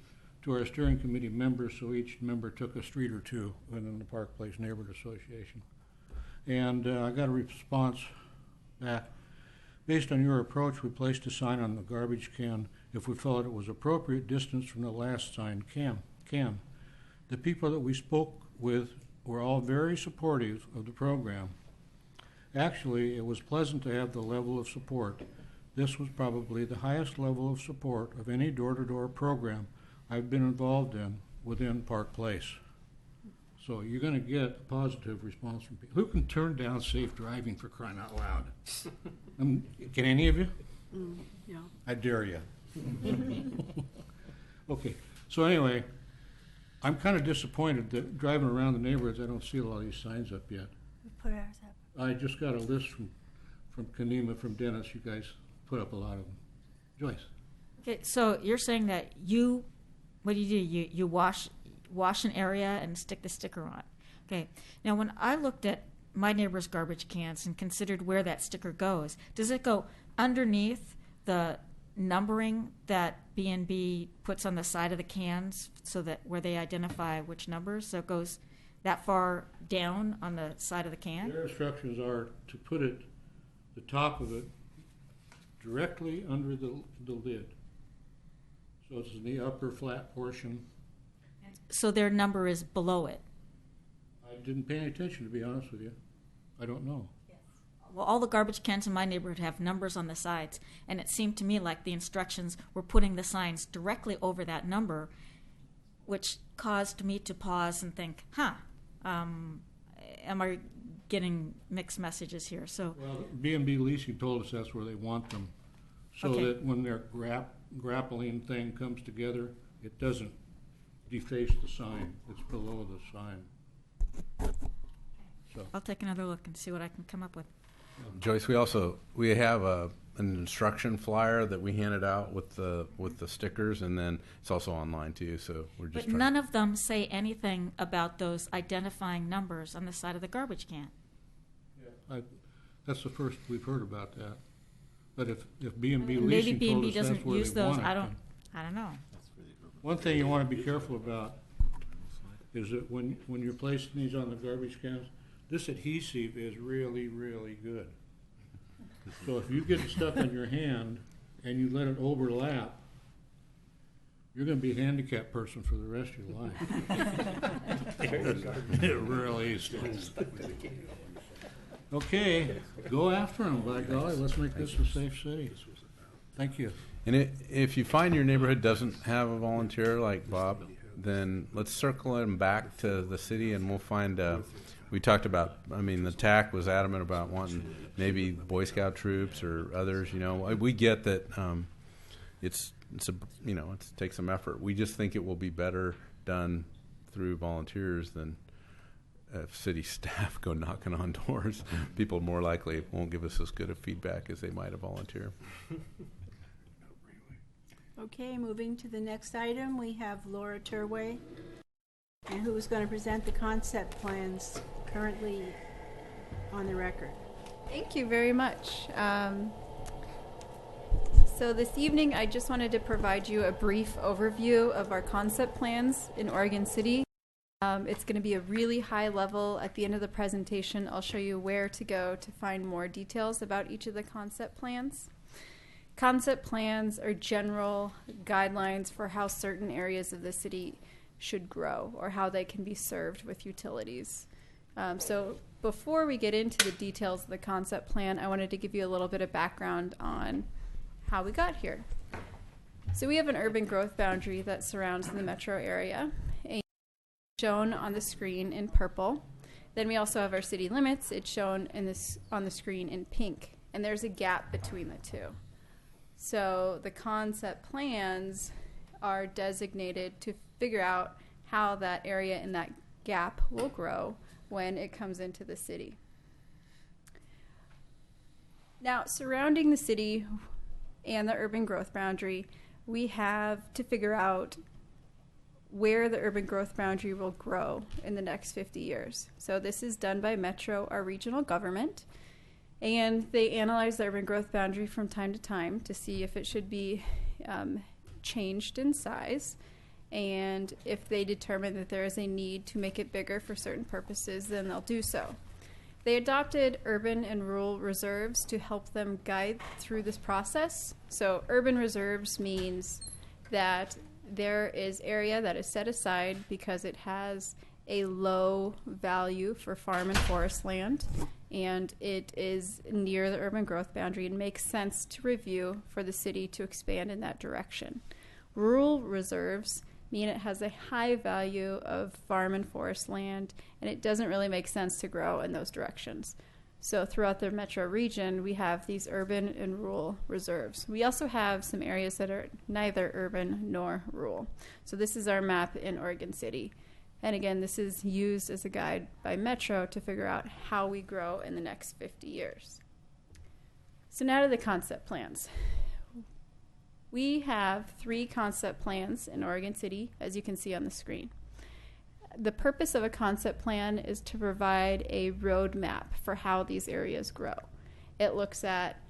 to our steering committee members, so each member took a street or two within the Park Place Neighborhood Association. And I got a response back. Based on your approach, we placed a sign on the garbage can if we felt it was appropriate distance from the last sign can. The people that we spoke with were all very supportive of the program. Actually, it was pleasant to have the level of support. This was probably the highest level of support of any door-to-door program I've been involved in within Park Place. So you're going to get a positive response from people. Who can turn down safe driving, for crying out loud? Can any of you? No. I dare you. Okay, so anyway, I'm kind of disappointed that driving around the neighborhoods, I don't see a lot of these signs up yet. We put ours up. I just got a list from Kanema, from Dennis. You guys put up a lot of them. Joyce? Okay, so you're saying that what do? You wash an area and stick the sticker on. Okay, now when I looked at my neighbor's garbage cans and considered where that sticker goes, does it go underneath the numbering that B&B puts on the side of the cans so that where they identify which numbers? So it goes that far down on the side of the can? Their instructions are to put it, the top of it, directly under the lid. So it's in the upper flat portion. So their number is below it? I didn't pay any attention, to be honest with you. I don't know. Well, all the garbage cans in my neighborhood have numbers on the sides, and it seemed to me like the instructions were putting the signs directly over that number, which caused me to pause and think, am I getting mixed messages here? So, well, B&B Leasing told us that's where they want them, so Okay. that when their grappling thing comes together, it doesn't deface the sign. It's below the sign. So, I'll take another look and see what I can come up with. Joyce, we have an instruction flyer that we handed out with the stickers, and then it's also online too. So we're just. But none of them say anything about those identifying numbers on the side of the garbage can. that's the first we've heard about that. But if B&B Maybe Leasing told B&B us that's doesn't where use they those. want it, I then- don't know. One thing you want to be careful about is that when you're placing these on the garbage cans, this adhesive is really, really good. So if you get it stuck on your hand and you let it overlap, you're going to be a handicapped person for the rest of your life. It really is. Okay, go after them, by golly. Let's make this a safe city. Thank you. And if you find your neighborhood doesn't have a volunteer like Bob, then let's circle them back to the city, and we'll find. We talked about. I mean, the TAC was adamant about wanting maybe Boy Scout troops or others. You know, we get that. It takes some effort. We just think it will be better done through volunteers than if city staff go knocking on doors. People more likely won't give us as good of feedback as they might a volunteer. Okay, moving to the next item, we have Laura Turway, and who is going to present the concept plans currently on the record. Thank you very much. So this evening, I just wanted to provide you a brief overview of our concept plans in Oregon City. It's going to be a really high level. At the end of the presentation, I'll show you where to go to find more details about each of the concept plans. Concept plans are general guidelines for how certain areas of the city should grow or how they can be served with utilities. So before we get into the details of the concept plan, I wanted to give you a little bit of background on how we got here. So we have an urban growth boundary that surrounds the metro area, and shown on the screen in purple. Then we also have our city limits. It's shown on the screen in pink, and there's a gap between the two. So the concept plans are designated to figure out how that area in that gap will grow when it comes into the city. Now, surrounding the city and the urban growth boundary, we have to figure out where the urban growth boundary will grow in the next 50 years. So this is done by Metro, our regional government, and they analyze the urban growth boundary from time to time to see if it should be changed in size. And if they determine that there is a need to make it bigger for certain purposes, then they'll do so. They adopted urban and rural reserves to help them guide through this process. So urban reserves means that there is area that is set aside because it has a low value for farm and forest land, and it is near the urban growth boundary and makes sense to review for the city to expand in that direction. Rural reserves mean it has a high value of farm and forest land, and it doesn't really make sense to grow in those directions. So throughout the metro region, we have these urban and rural reserves. We also have some areas that are neither urban nor rural. So this is our map in Oregon City. And again, this is used as a guide by Metro to figure out how we grow in the next 50 years. So now to the concept plans. We have 3 concept plans in Oregon City, as you can see on the screen. The purpose of a concept plan is to provide a roadmap for how these areas grow. It looks at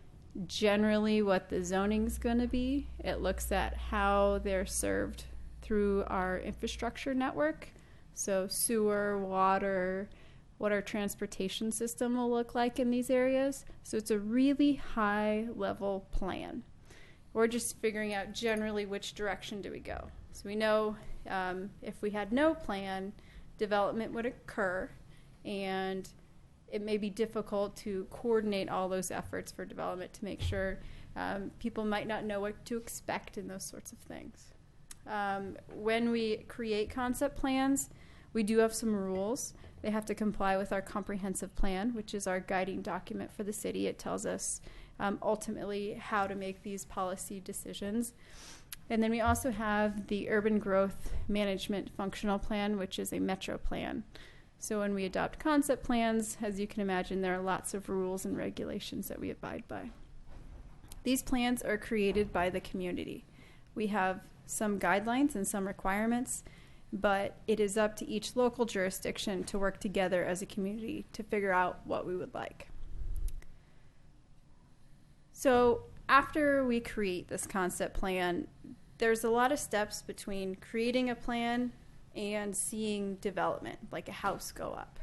generally what the zoning's going to be. It looks at how they're served through our infrastructure network, so sewer, water, what our transportation system will look like in these areas. So it's a really high-level plan. We're just figuring out generally which direction do we go. So we know if we had no plan, development would occur, and it may be difficult to coordinate all those efforts for development to make sure people might not know what to expect in those sorts of things. When we create concept plans, we do have some rules. They have to comply with our comprehensive plan, which is our guiding document for the city. It tells us ultimately how to make these policy decisions. And then we also have the Urban Growth Management Functional Plan, which is a metro plan. So when we adopt concept plans, as you can imagine, there are lots of rules and regulations that we abide by. These plans are created by the community. We have some guidelines and some requirements, but it is up to each local jurisdiction to work together as a community to figure out what we would like. So after we create this concept plan, there's a lot of steps between creating a plan and seeing development, like a house go up.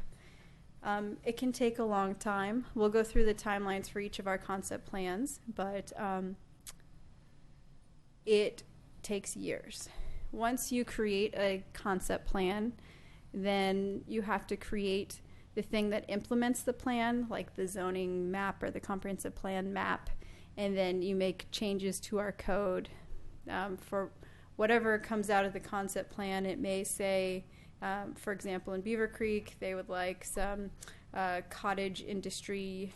It can take a long time. We'll go through the timelines for each of our concept plans, but it takes years. Once you create a concept plan, then you have to create the thing that implements the plan, like the zoning map or the comprehensive plan map, and then you make changes to our code for whatever comes out of the concept plan. It may say, for example, in Beaver Creek, they would like some cottage industry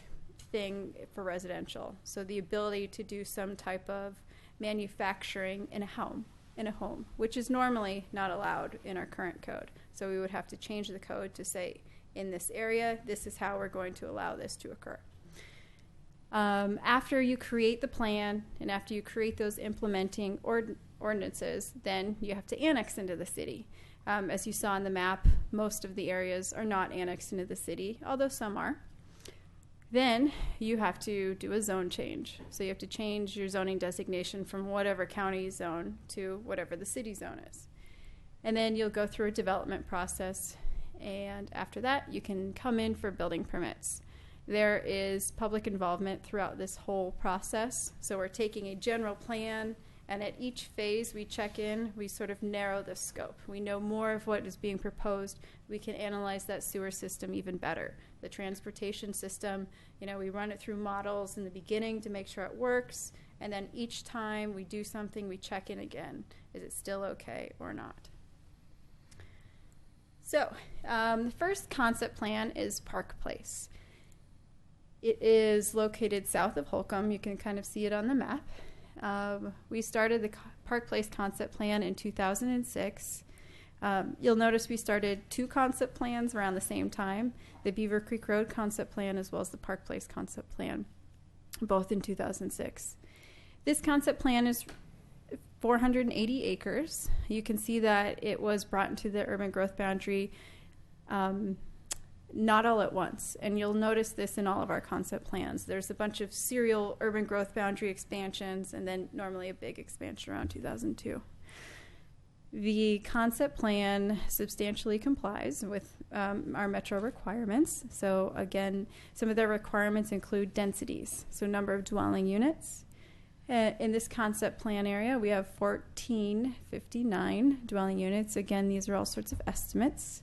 thing for residential. So the ability to do some type of manufacturing in a home, which is normally not allowed in our current code. So we would have to change the code to say, in this area, this is how we're going to allow this to occur. After you create the plan and after you create those implementing ordinances, then you have to annex into the city. As you saw on the map, most of the areas are not annexed into the city, although some are. Then you have to do a zone change. So you have to change your zoning designation from whatever county zone to whatever the city zone is. And then you'll go through a development process, and after that, you can come in for building permits. There is public involvement throughout this whole process. So we're taking a general plan, and at each phase we check in, we sort of narrow the scope. We know more of what is being proposed. We can analyze that sewer system even better. The transportation system, we run it through models in the beginning to make sure it works, and then each time we do something, we check in again. Is it still okay or not? So the first concept plan is Park Place. It is located south of Holcomb. You can kind of see it on the map. We started the Park Place concept plan in 2006. You'll notice we started 2 concept plans around the same time, the Beaver Creek Road concept plan as well as the Park Place concept plan, both in 2006. This concept plan is 480 acres. You can see that it was brought into the urban growth boundary not all at once. And you'll notice this in all of our concept plans. There's a bunch of serial urban growth boundary expansions and then normally a big expansion around 2002. The concept plan substantially complies with our metro requirements. So again, some of their requirements include densities, so number of dwelling units. In this concept plan area, we have 1459 dwelling units. Again, these are all sorts of estimates.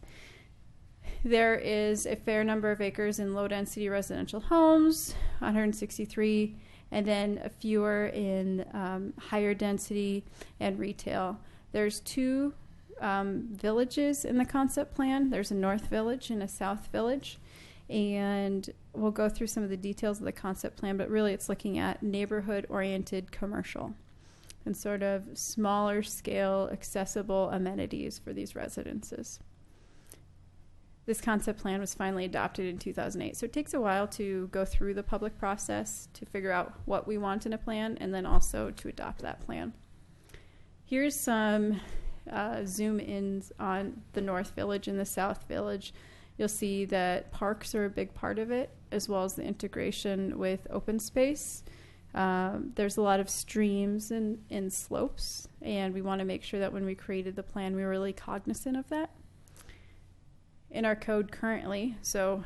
There is a fair number of acres in low-density residential homes, 163, and then a fewer in higher density and retail. There's 2 villages in the concept plan. There's a north village and a south village. And we'll go through some of the details of the concept plan, but really it's looking at neighborhood-oriented commercial and sort of smaller scale accessible amenities for these residences. This concept plan was finally adopted in 2008. So it takes a while to go through the public process to figure out what we want in a plan and then also to adopt that plan. Here's some zoom ins on the North Village and the South Village. You'll see that parks are a big part of it, as well as the integration with open space. There's a lot of streams and slopes, and we want to make sure that when we created the plan, we were really cognizant of that. In our code currently, so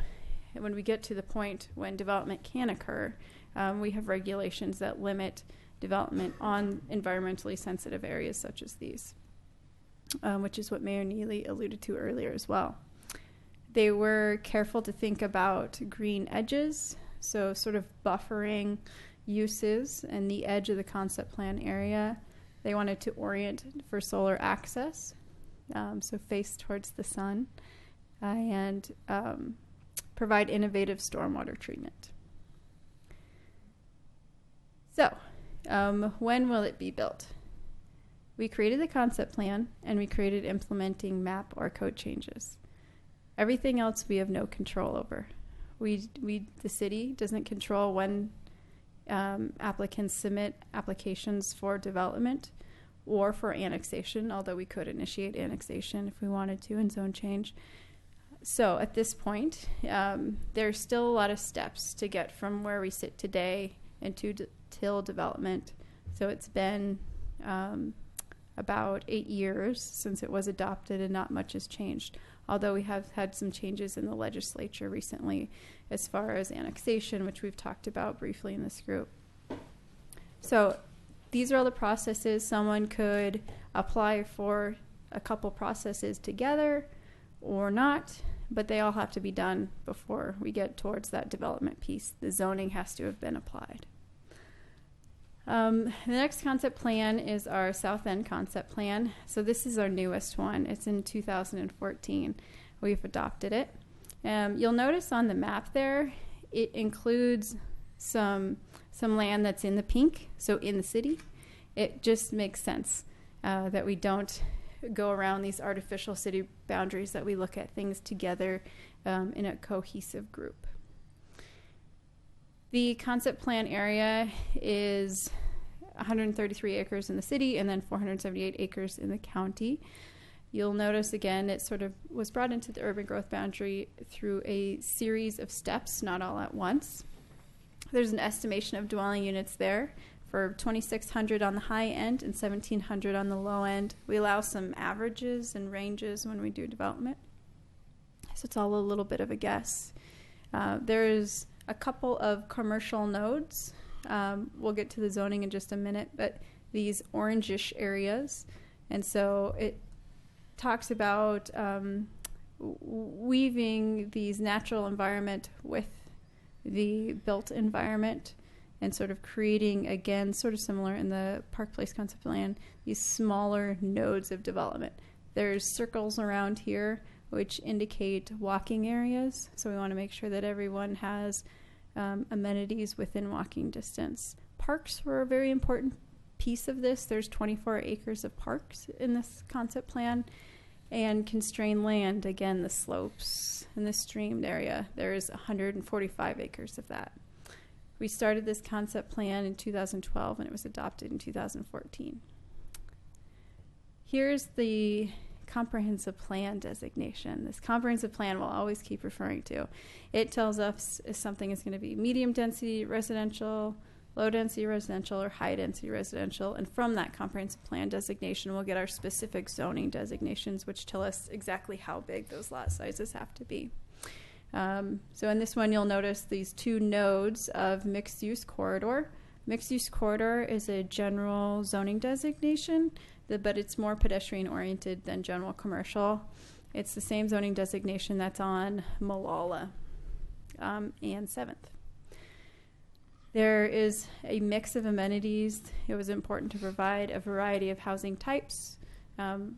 when we get to the point when development can occur, we have regulations that limit development on environmentally sensitive areas such as these, which is what Mayor Neely alluded to earlier as well. They were careful to think about green edges, so sort of buffering uses and the edge of the concept plan area. They wanted to orient for solar access, so face towards the sun, and provide innovative stormwater treatment. So, when will it be built? We created the concept plan and we created implementing map or code changes. Everything else we have no control over. The city doesn't control when applicants submit applications for development or for annexation, although we could initiate annexation if we wanted to and zone change. So at this point, there's still a lot of steps to get from where we sit today into till development. So it's been about 8 years since it was adopted and not much has changed. Although we have had some changes in the legislature recently as far as annexation, which we've talked about briefly in this group. So these are all the processes. Someone could apply for a couple processes together or not, but they all have to be done before we get towards that development piece. The zoning has to have been applied. The next concept plan is our South End concept plan. So this is our newest one. It's in 2014. We've adopted it. You'll notice on the map there, it includes some land that's in the pink, so in the city. It just makes sense that we don't go around these artificial city boundaries, that we look at things together in a cohesive group. The concept plan area is 133 acres in the city and then 478 acres in the county. You'll notice again it sort of was brought into the urban growth boundary through a series of steps, not all at once. There's an estimation of dwelling units there, for 2,600 on the high end and 1,700 on the low end. We allow some averages and ranges when we do development. So it's all a little bit of a guess. There's a couple of commercial nodes. We'll get to the zoning in just a minute, but these orangish areas. And so it talks about weaving these natural environment with the built environment and sort of creating, again, sort of similar in the Park Place concept plan, these smaller nodes of development. There's circles around here which indicate walking areas. So we want to make sure that everyone has amenities within walking distance. Parks were a very important piece of this. There's 24 acres of parks in this concept plan. And constrained land, again, the slopes and the streamed area, there's 145 acres of that. We started this concept plan in 2012 and it was adopted in 2014. Here's the comprehensive plan designation. This comprehensive plan we'll always keep referring to. It tells us if something is going to be medium density residential, low density residential, or high density residential, and from that comprehensive plan designation we'll get our specific zoning designations which tell us exactly how big those lot sizes have to be. So in this one you'll notice these two nodes of mixed use corridor. Mixed use corridor is a general zoning designation, but it's more pedestrian oriented than general commercial. It's the same zoning designation that's on Molalla and 7th. There is a mix of amenities. It was important to provide a variety of housing types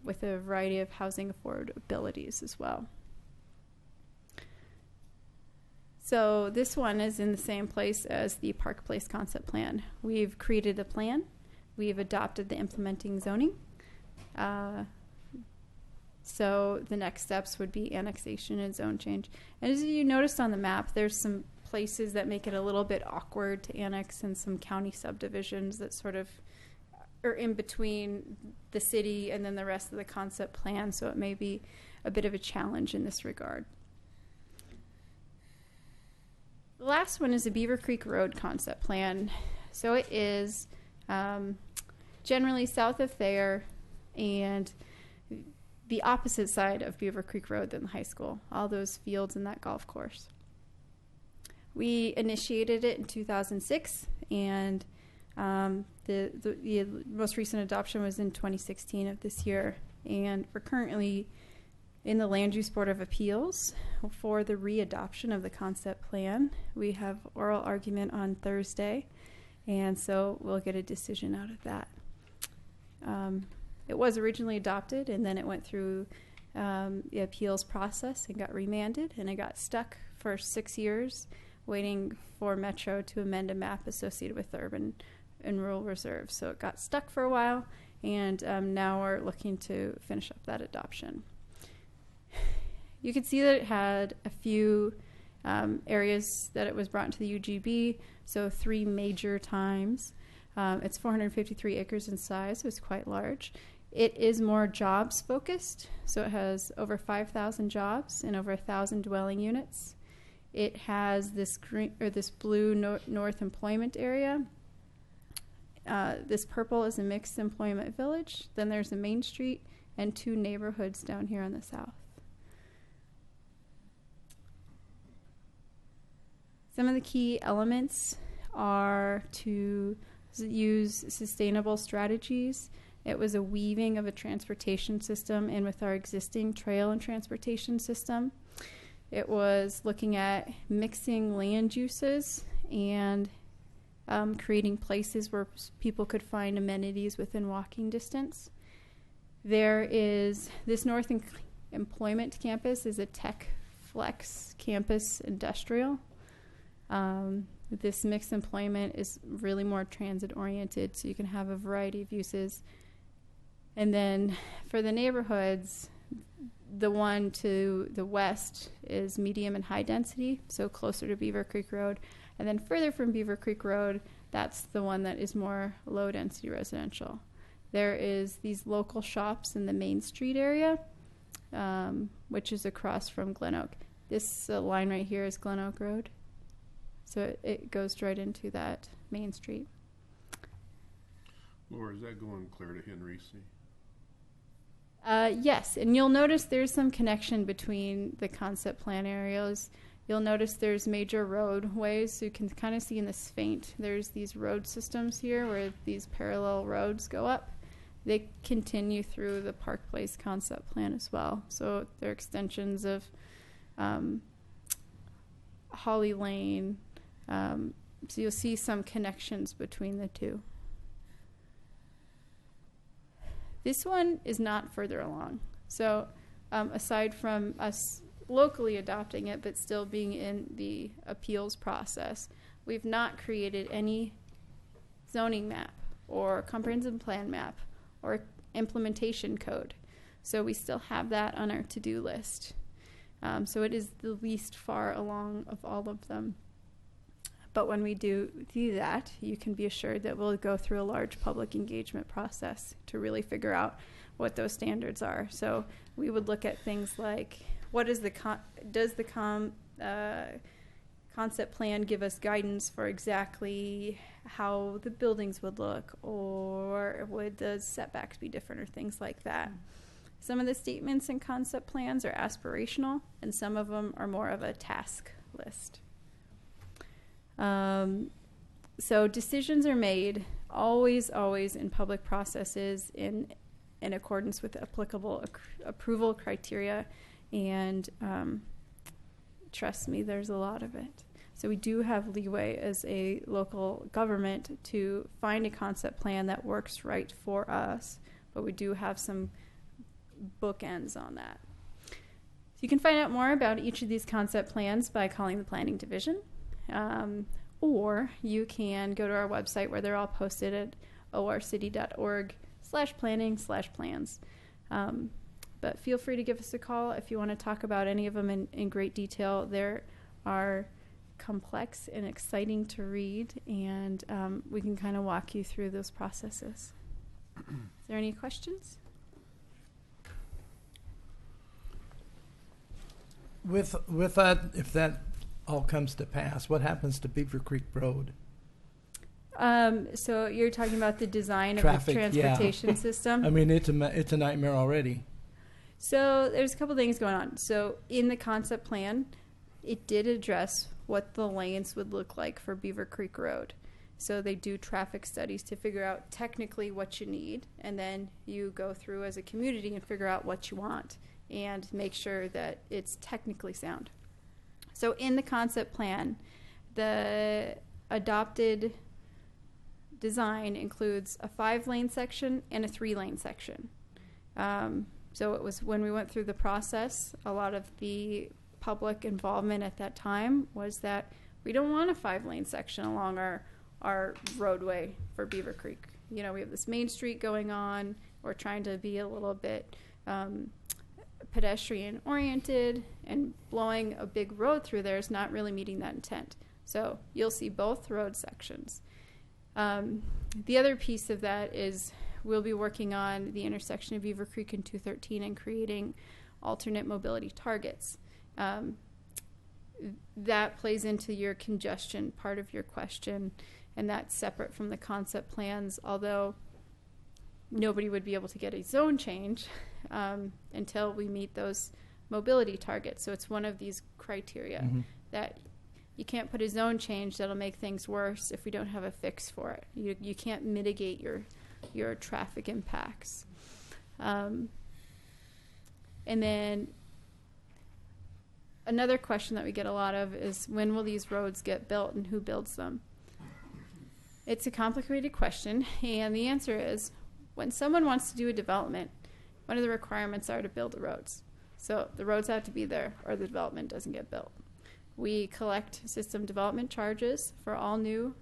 with a variety of housing affordabilities as well. So this one is in the same place as the Park Place concept plan. We've created a plan. We've adopted the implementing zoning. So the next steps would be annexation and zone change. And as you noticed on the map, there's some places that make it a little bit awkward to annex and some county subdivisions that sort of are in between the city and then the rest of the concept plan, so it may be a bit of a challenge in this regard. The last one is the Beaver Creek Road concept plan. So it is generally south of Thayer and the opposite side of Beaver Creek Road than the high school, all those fields and that golf course. We initiated it in 2006, and the most recent adoption was in 2016 of this year. And we're currently in the Land Use Board of Appeals for the readoption of the concept plan. We have oral argument on Thursday, and so we'll get a decision out of that. It was originally adopted, and then it went through the appeals process and got remanded, and it got stuck for 6 years waiting for Metro to amend a map associated with the urban and rural reserves. So it got stuck for a while, and now we're looking to finish up that adoption. You can see that it had a few areas that it was brought into the UGB, so 3 major times. It's 453 acres in size, so it's quite large. It is more jobs focused, so it has over 5,000 jobs and over 1,000 dwelling units. It has this green or this blue north employment area. This purple is a mixed employment village. Then there's a main street and 2 neighborhoods down here on the south. Some of the key elements are to use sustainable strategies. It was a weaving of a transportation system in with our existing trail and transportation system. It was looking at mixing land uses and creating places where people could find amenities within walking distance. There is this North Employment Campus is a tech flex campus industrial. This mixed employment is really more transit oriented, so you can have a variety of uses. And then for the neighborhoods, the one to the west is medium and high density, so closer to Beaver Creek Road. And then further from Beaver Creek Road, that's the one that is more low density residential. There is these local shops in the Main Street area, which is across from Glen Oak. This line right here is Glen Oak Road. So it goes right into that Main Street. Laura, is that going clear to Henry C? Yes, and you'll notice there's some connection between the concept plan areas. You'll notice there's major roadways, so you can kind of see in this feint, there's these road systems here where these parallel roads go up. They continue through the Park Place concept plan as well. So they're extensions of Holly Lane. So you'll see some connections between the two. This one is not further along. So aside from us locally adopting it, but still being in the appeals process, we've not created any zoning map or comprehensive plan map or implementation code. So we still have that on our to-do list. So it is the least far along of all of them. But when we do that, you can be assured that we'll go through a large public engagement process to really figure out what those standards are. So we would look at things like, what is does the concept plan give us guidance for exactly how the buildings would look, or would the setbacks be different, or things like that. Some of the statements in concept plans are aspirational, and some of them are more of a task list. So decisions are made always in public processes in accordance with applicable approval criteria, and trust me, there's a lot of it. So we do have leeway as a local government to find a concept plan that works right for us, but we do have some bookends on that. So you can find out more about each of these concept plans by calling the planning division. Or you can go to our website where they're all posted at orcity.org/planning/plans. But feel free to give us a call if you want to talk about any of them in great detail. They are complex and exciting to read, and we can kind of walk you through those processes. Is there any questions? With that, if that all comes to pass, what happens to Beaver Creek Road? So you're talking about the design Traffic, of the transportation system? I mean, it's a nightmare already. So there's a couple things going on. So in the concept plan, it did address what the lanes would look like for Beaver Creek Road. So they do traffic studies to figure out technically what you need, and then you go through as a community and figure out what you want and make sure that it's technically sound. So in the concept plan, the adopted design includes a 5-lane section and a 3-lane section. So it was, when we went through the process, a lot of the public involvement at that time was that we don't want a 5-lane section along our roadway for Beaver Creek. You know, we have this main street going on. We're trying to be a little bit pedestrian oriented, and blowing a big road through there is not really meeting that intent. So you'll see both road sections. The other piece of that is we'll be working on the intersection of Beaver Creek and 213 and creating alternate mobility targets. That plays into your congestion part of your question, and that's separate from the concept plans, although nobody would be able to get a zone change until we meet those mobility targets. So it's one of these criteria that you can't put a zone change that'll make things worse if we don't have a fix for it. You can't mitigate your traffic impacts. And then another question that we get a lot of is, when will these roads get built and who builds them? It's a complicated question, and the answer is, when someone wants to do a development, one of the requirements are to build the roads. So the roads have to be there or the development doesn't get built. We collect system development charges for all new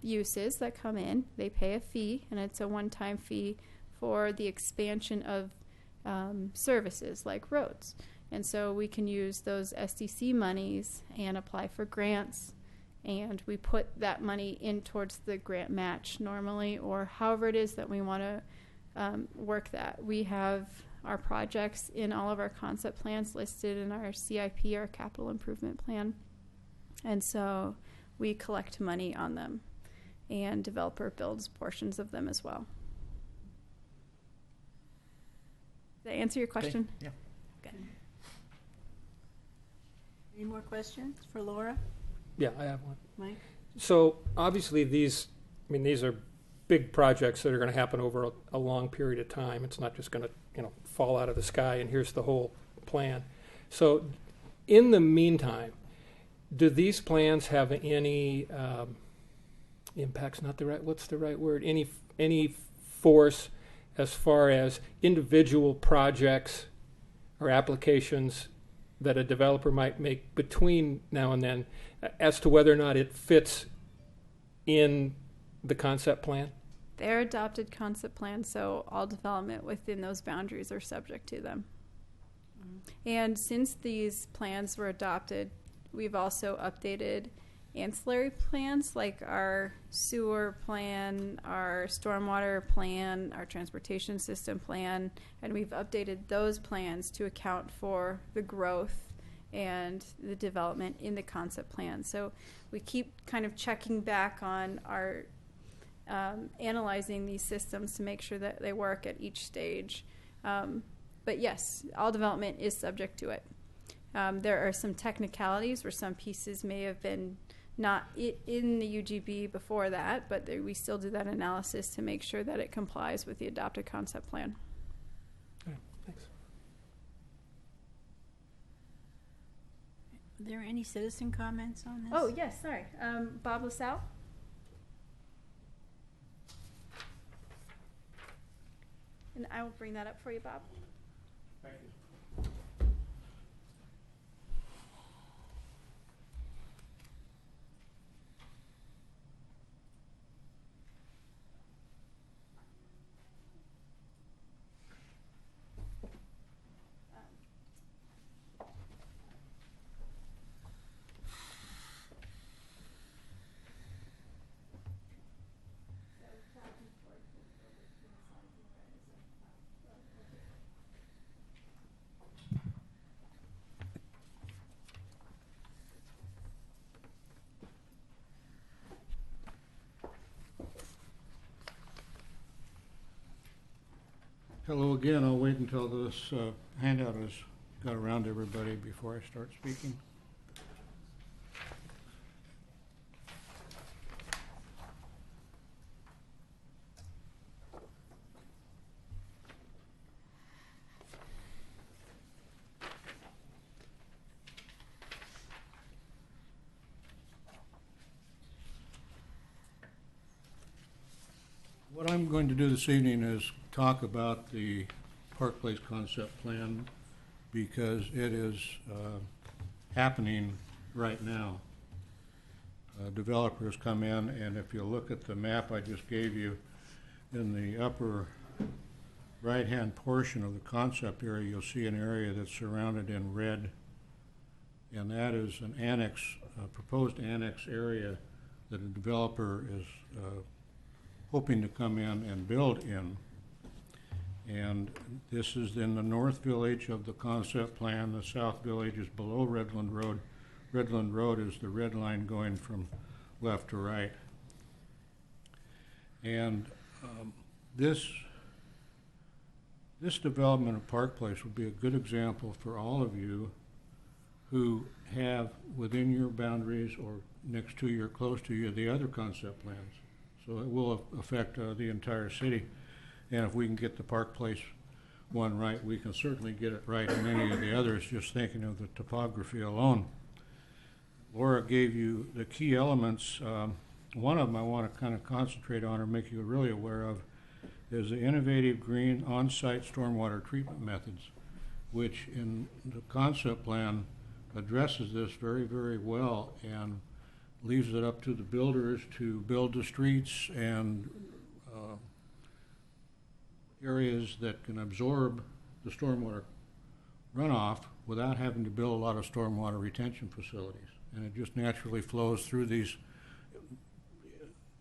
uses that come in. They pay a fee, and it's a one-time fee for the expansion of services like roads. And so we can use those SDC monies and apply for grants, and we put that money in towards the grant match normally, or however it is that we want to work that. We have our projects in all of our concept plans listed in our CIP, our capital improvement plan, and so we collect money on them. and developer builds portions of them as well. Did I answer your question? Yeah. Okay. Any more questions for Laura? Yeah, I have one. Mike? So obviously these are big projects that are going to happen over a long period of time. It's not just going to, fall out of the sky and here's the whole plan. So in the meantime, do these plans have any impacts? What's the right word? Any force as far as individual projects or applications that a developer might make between now and then, as to whether or not it fits in the concept plan? They're adopted concept plans, so all development within those boundaries are subject to them. And since these plans were adopted, we've also updated ancillary plans like our sewer plan, our stormwater plan, our transportation system plan, and we've updated those plans to account for the growth and the development in the concept plan. So we keep kind of checking back on our analyzing these systems to make sure that they work at each stage. But yes, all development is subject to it. There are some technicalities where some pieces may have been not in the UGB before that, but we still do that analysis to make sure that it complies with the adopted concept plan. Okay, thanks. Are there any citizen comments on this? Oh, yes, sorry. Bob LaSalle? And I will bring that up for you, Bob. Thank you. Hello again. I'll wait until this handout has got around to everybody before I start speaking. What I'm going to do this evening is talk about the Park Place concept plan because it is happening right now. Developers come in, and if you look at the map I just gave you, in the upper right-hand portion of the concept area, you'll see an area that's surrounded in red, and that is an annex, a proposed annex area that a developer is hoping to come in and build in. And this is in the north village of the concept plan. The south village is below Redland Road. Redland Road is the red line going from left to right. And this development of Park Place would be a good example for all of you who have within your boundaries or next to you or close to you the other concept plans. So it will affect the entire city. And if we can get the Park Place one right, we can certainly get it right in any of the others, just thinking of the topography alone. Laura gave you the key elements. One of them I want to kind of concentrate on or make you really aware of is the innovative green on-site stormwater treatment methods, which in the concept plan addresses this very, very well and leaves it up to the builders to build the streets and areas that can absorb the stormwater runoff without having to build a lot of stormwater retention facilities. And it just naturally flows through these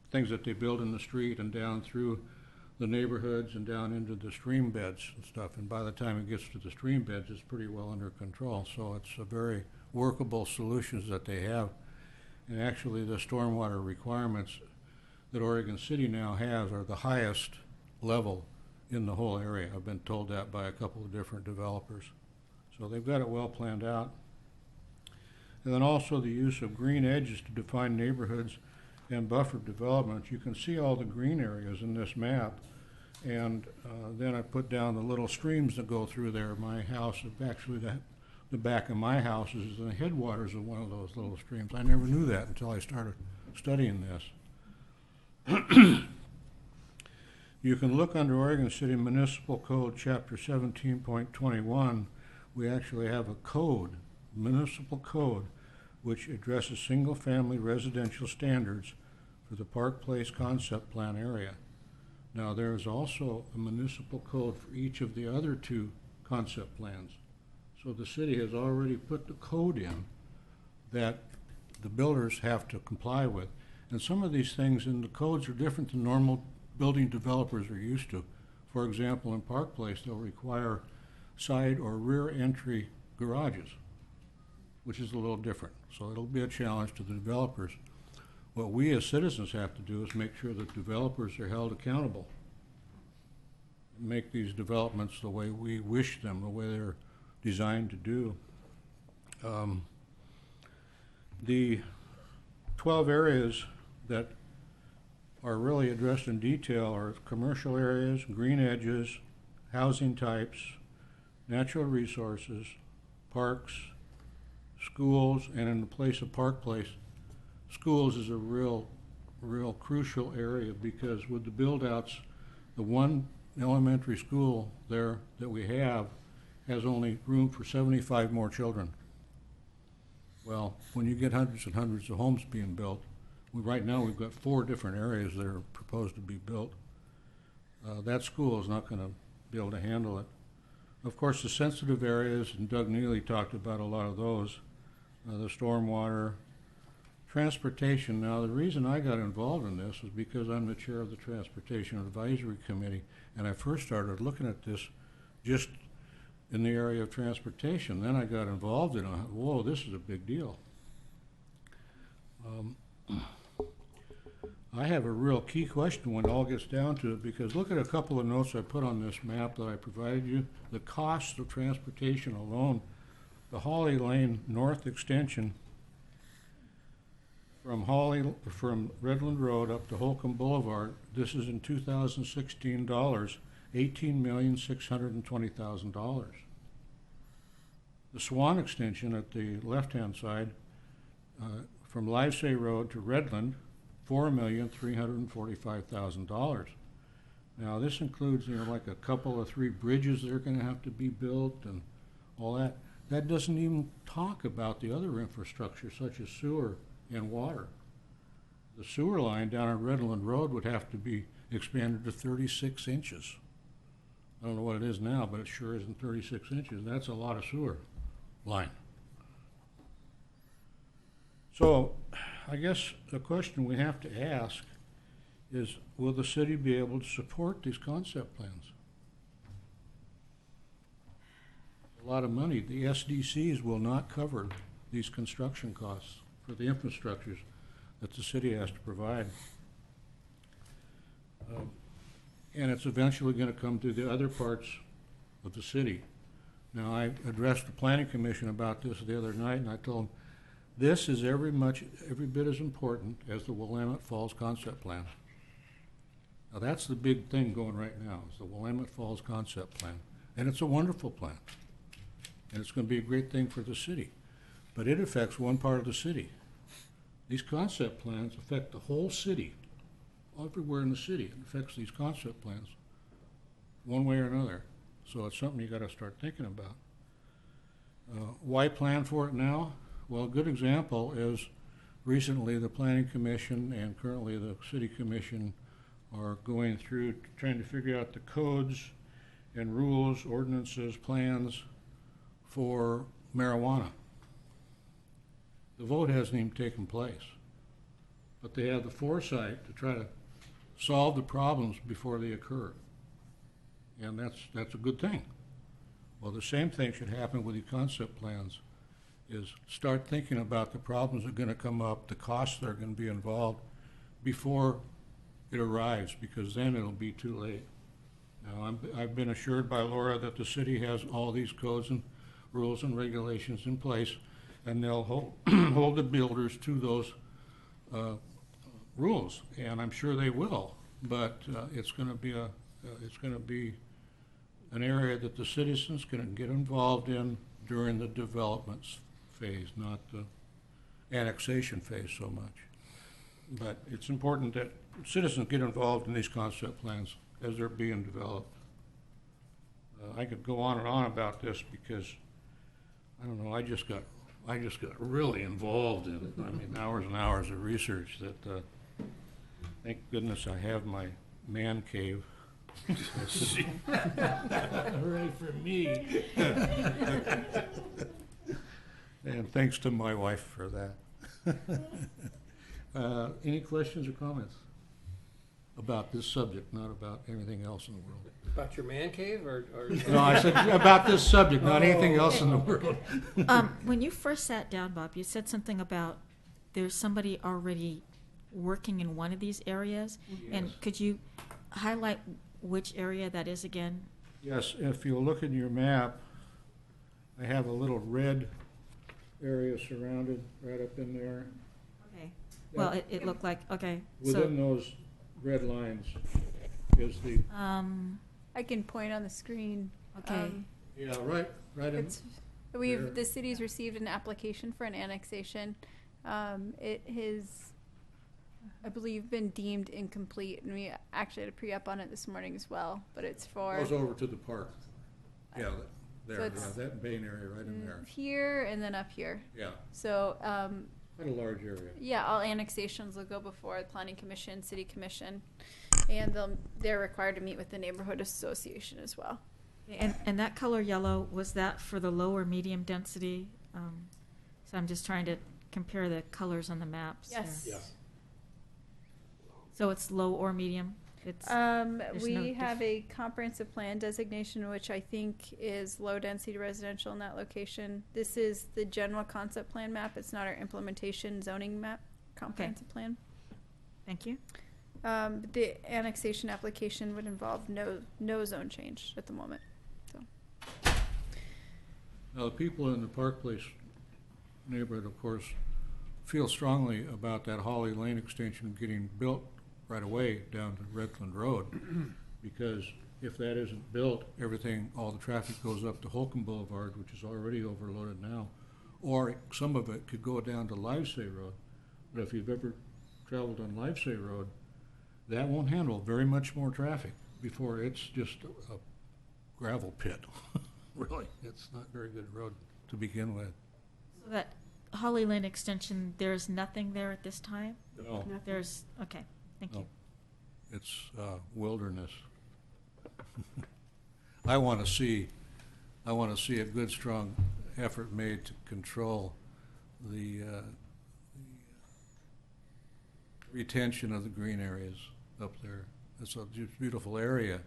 things that they build in the street and down through the neighborhoods and down into the stream beds and stuff. And by the time it gets to the stream beds, it's pretty well under control. So it's a very workable solutions that they have. And actually the stormwater requirements that Oregon City now has are the highest level in the whole area. I've been told that by a couple of different developers. So they've got it well planned out. And then also the use of green edges to define neighborhoods and buffered development. You can see all the green areas in this map. And then I put down the little streams that go through there. My house, actually the back of my house is the headwaters of one of those little streams. I never knew that until I started studying this. You can look under Oregon City Municipal Code, Chapter 17.21. We actually have a code, municipal code, which addresses single-family residential standards for the Park Place concept plan area. Now, there is also a municipal code for each of the other two concept plans. So the city has already put the code in that the builders have to comply with. And some of these things in the codes are different than normal building developers are used to. For example, in Park Place, they'll require side or rear entry garages, which is a little different. So it'll be a challenge to the developers. What we as citizens have to do is make sure that developers are held accountable. Make these developments the way we wish them, the way they're designed to do. The 12 areas that are really addressed in detail are commercial areas, green edges, housing types, natural resources, parks, schools, and in the place of Park Place, schools is a real crucial area, because with the build-outs, the one elementary school there that we have has only room for 75 more children. Well, when you get hundreds and hundreds of homes being built, right now we've got 4 different areas that are proposed to be built. That school is not going to be able to handle it. Of course, the sensitive areas, and Doug Neely talked about a lot of those, the stormwater, transportation. Now, the reason I got involved in this was because I'm the chair of the Transportation Advisory Committee, and I first started looking at this just in the area of transportation. Then I got involved in it. Whoa, this is a big deal. I have a real key question when it all gets down to it, because look at a couple of notes I put on this map that I provided you. The cost of transportation alone, the Holly Lane North Extension from Redland Road up to Holcomb Boulevard, this is in 2016 dollars, $18,620,000. The Swan Extension at the left-hand side, from Livesay Road to Redland, $4,345,000. Now, this includes, like a couple of 3 bridges that are going to have to be built and all that. That doesn't even talk about the other infrastructure, such as sewer and water. The sewer line down on Redland Road would have to be expanded to 36 inches. I don't know what it is now, but it sure isn't 36 inches. That's a lot of sewer line. So I guess the question we have to ask is, will the city be able to support these concept plans? A lot of money. The SDCs will not cover these construction costs for the infrastructures that the city has to provide. And it's eventually going to come to the other parts of the city. Now, I addressed the Planning Commission about this the other night, and I told them, this is every bit as important as the Willamette Falls concept plan. Now, that's the big thing going right now, is the Willamette Falls concept plan. And it's a wonderful plan. And it's going to be a great thing for the city. But it affects one part of the city. These concept plans affect the whole city. Everywhere in the city, it affects these concept plans, one way or another. So it's something you got to start thinking about. Why plan for it now? Well, a good example is recently the Planning Commission and currently the City Commission are going through trying to figure out the codes and rules, ordinances, plans for marijuana. The vote hasn't even taken place, but they have the foresight to try to solve the problems before they occur. And that's a good thing. Well, the same thing should happen with the concept plans, is start thinking about the problems that are going to come up, the costs that are going to be involved before it arrives, because then it'll be too late. Now, I've been assured by Laura that the city has all these codes and rules and regulations in place, and they'll hold the builders to those rules, and I'm sure they will. But it's going to be an area that the citizens can get involved in during the development phase, not the annexation phase so much. But it's important that citizens get involved in these concept plans as they're being developed. I could go on and on about this because, I don't know, I just got really involved in it. I mean, hours and hours of research that, thank goodness I have my man cave. Hooray for me. And thanks to my wife for that. Any questions or comments about this subject, not about anything else in the world? About your man cave, or No, I said about this subject, not anything else in the world. When you first sat down, Bob, you said something about there's somebody already working in one of these areas. And could you highlight which area that is again? Yes, if you look in your map, I have a little red area surrounded right up in there. Okay. Well, it looked like, okay. Within those red lines is the, I can point on the screen. Okay. yeah, right in. there. The city's received an application for an annexation. It has, I believe, been deemed incomplete, and we actually had a pre-up on it this morning as well, but it's for. Goes over to the park. Yeah, there, So yeah, it's- that main area right in there. Here and then up here. Yeah, So, quite a large area. yeah, all annexations will go before the planning commission, city commission, and they're required to meet with the neighborhood association as well. And that color yellow, was that for the low or medium density? So I'm just trying to compare the colors on the maps. Yes. Yeah. So it's low or medium? It's, We no have a comprehensive plan designation, which I think is low density residential in that location. This is the general concept plan map. It's not our implementation zoning map, comprehensive plan. thank you. The annexation application would involve no zone change at the moment. So, Now, the people in the Park Place neighborhood, of course, feel strongly about that Holly Lane extension getting built right away down to Redland Road, because if that isn't built, all the traffic goes up to Holcomb Boulevard, which is already overloaded now, or some of it could go down to Livesay Road. But if you've ever traveled on Livesay Road, that won't handle very much more traffic before it's just a gravel pit. Really, it's not a very good road to begin with. So that Holly Lane extension, there's nothing there at this time? No, Nothing. There's, okay, thank you. No. It's wilderness. I want to see a good, strong effort made to control the retention of the green areas up there. It's a beautiful area.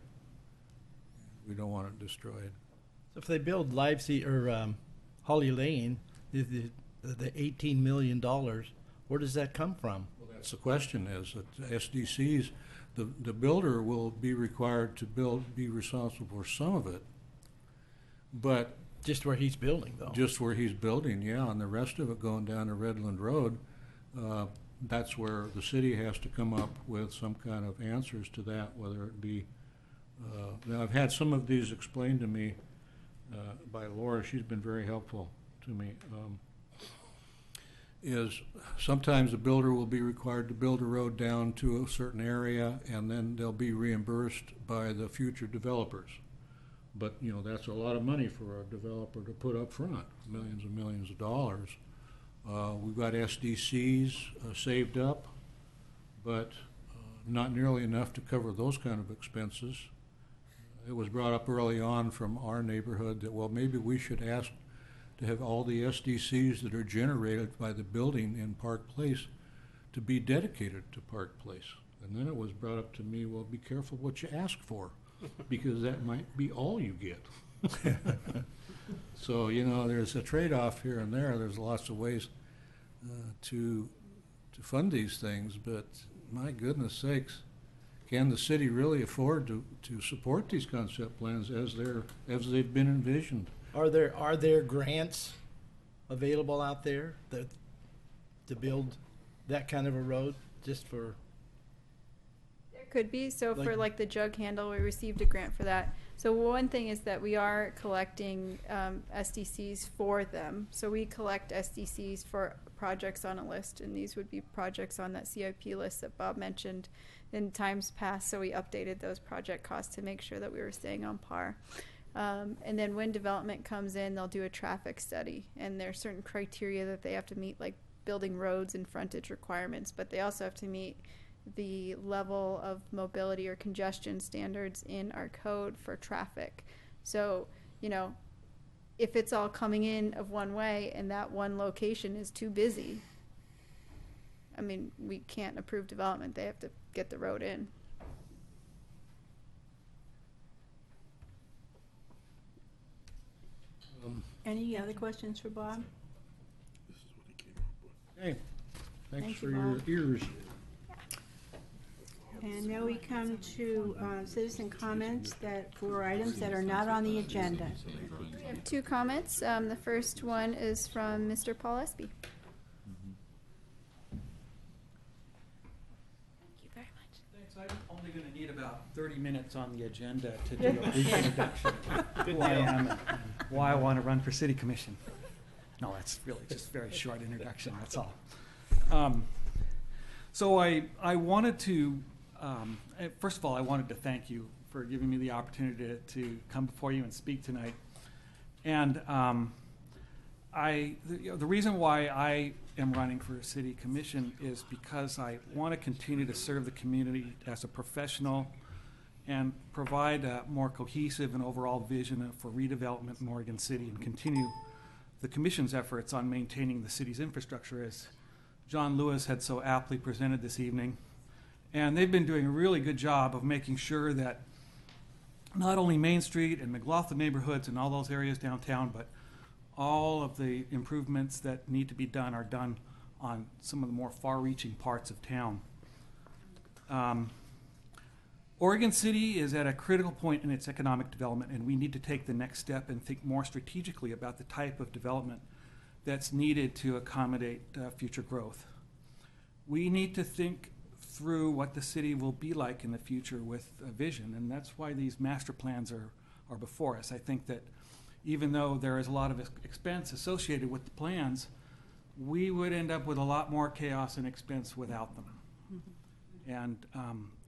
We don't want it destroyed. So if they build Livesey or Holly Lane, the $18 million, where does that come from? Well, that's the question, is that SDCs, the builder will be required to be responsible for some of it, but Just where he's building, though. just where he's building, yeah, and the rest of it going down to Redland Road, that's where the city has to come up with some kind of answers to that, whether it be, now I've had some of these explained to me by Laura. She's been very helpful to me. Is sometimes the builder will be required to build a road down to a certain area, and then they'll be reimbursed by the future developers. But, you know, that's a lot of money for a developer to put up front, millions and millions of dollars. We've got SDCs saved up, but not nearly enough to cover those kind of expenses. It was brought up early on from our neighborhood that, well, maybe we should ask to have all the SDCs that are generated by the building in Park Place to be dedicated to Park Place. And then it was brought up to me, well, be careful what you ask for, because that might be all you get. So, you know, there's a trade-off here and there. There's lots of ways to fund these things, but my goodness sakes, can the city really afford to support these concept plans as they've been envisioned? Are there grants available out there to build that kind of a road just for? There could be. So for Like- like the jug handle, we received a grant for that. So one thing is that we are collecting SDCs for them. So we collect SDCs for projects on a list, and these would be projects on that CIP list that Bob mentioned in times past. So we updated those project costs to make sure that we were staying on par. And then when development comes in, they'll do a traffic study, and there are certain criteria that they have to meet, like building roads and frontage requirements, but they also have to meet the level of mobility or congestion standards in our code for traffic. So, you know, if it's all coming in of one way and that one location is too busy, I mean, we can't approve development. They have to get the road in. Any other questions for Bob? Hey, thanks Thank for you, your Bob. ears. And now we come to citizen comments for items that are not on the agenda. We have two comments. The first one is from Mr. Paul Espy. Thank you very much. Thanks. I'm only going to need about 30 minutes on the agenda to do a brief introduction of who I am and why I want to run for city commission. No, that's really just a very short introduction, that's all. So I wanted to, first of all, I wanted to thank you for giving me the opportunity to come before you and speak tonight. And the reason why I am running for a city commission is because I want to continue to serve the community as a professional and provide a more cohesive and overall vision for redevelopment in Oregon City and continue the commission's efforts on maintaining the city's infrastructure, as John Lewis had so aptly presented this evening. And they've been doing a really good job of making sure that not only Main Street and McLaughlin neighborhoods and all those areas downtown, but all of the improvements that need to be done are done on some of the more far-reaching parts of town. Oregon City is at a critical point in its economic development, and we need to take the next step and think more strategically about the type of development that's needed to accommodate future growth. We need to think through what the city will be like in the future with a vision, and that's why these master plans are before us. I think that even though there is a lot of expense associated with the plans, we would end up with a lot more chaos and expense without them. Mm-hmm. And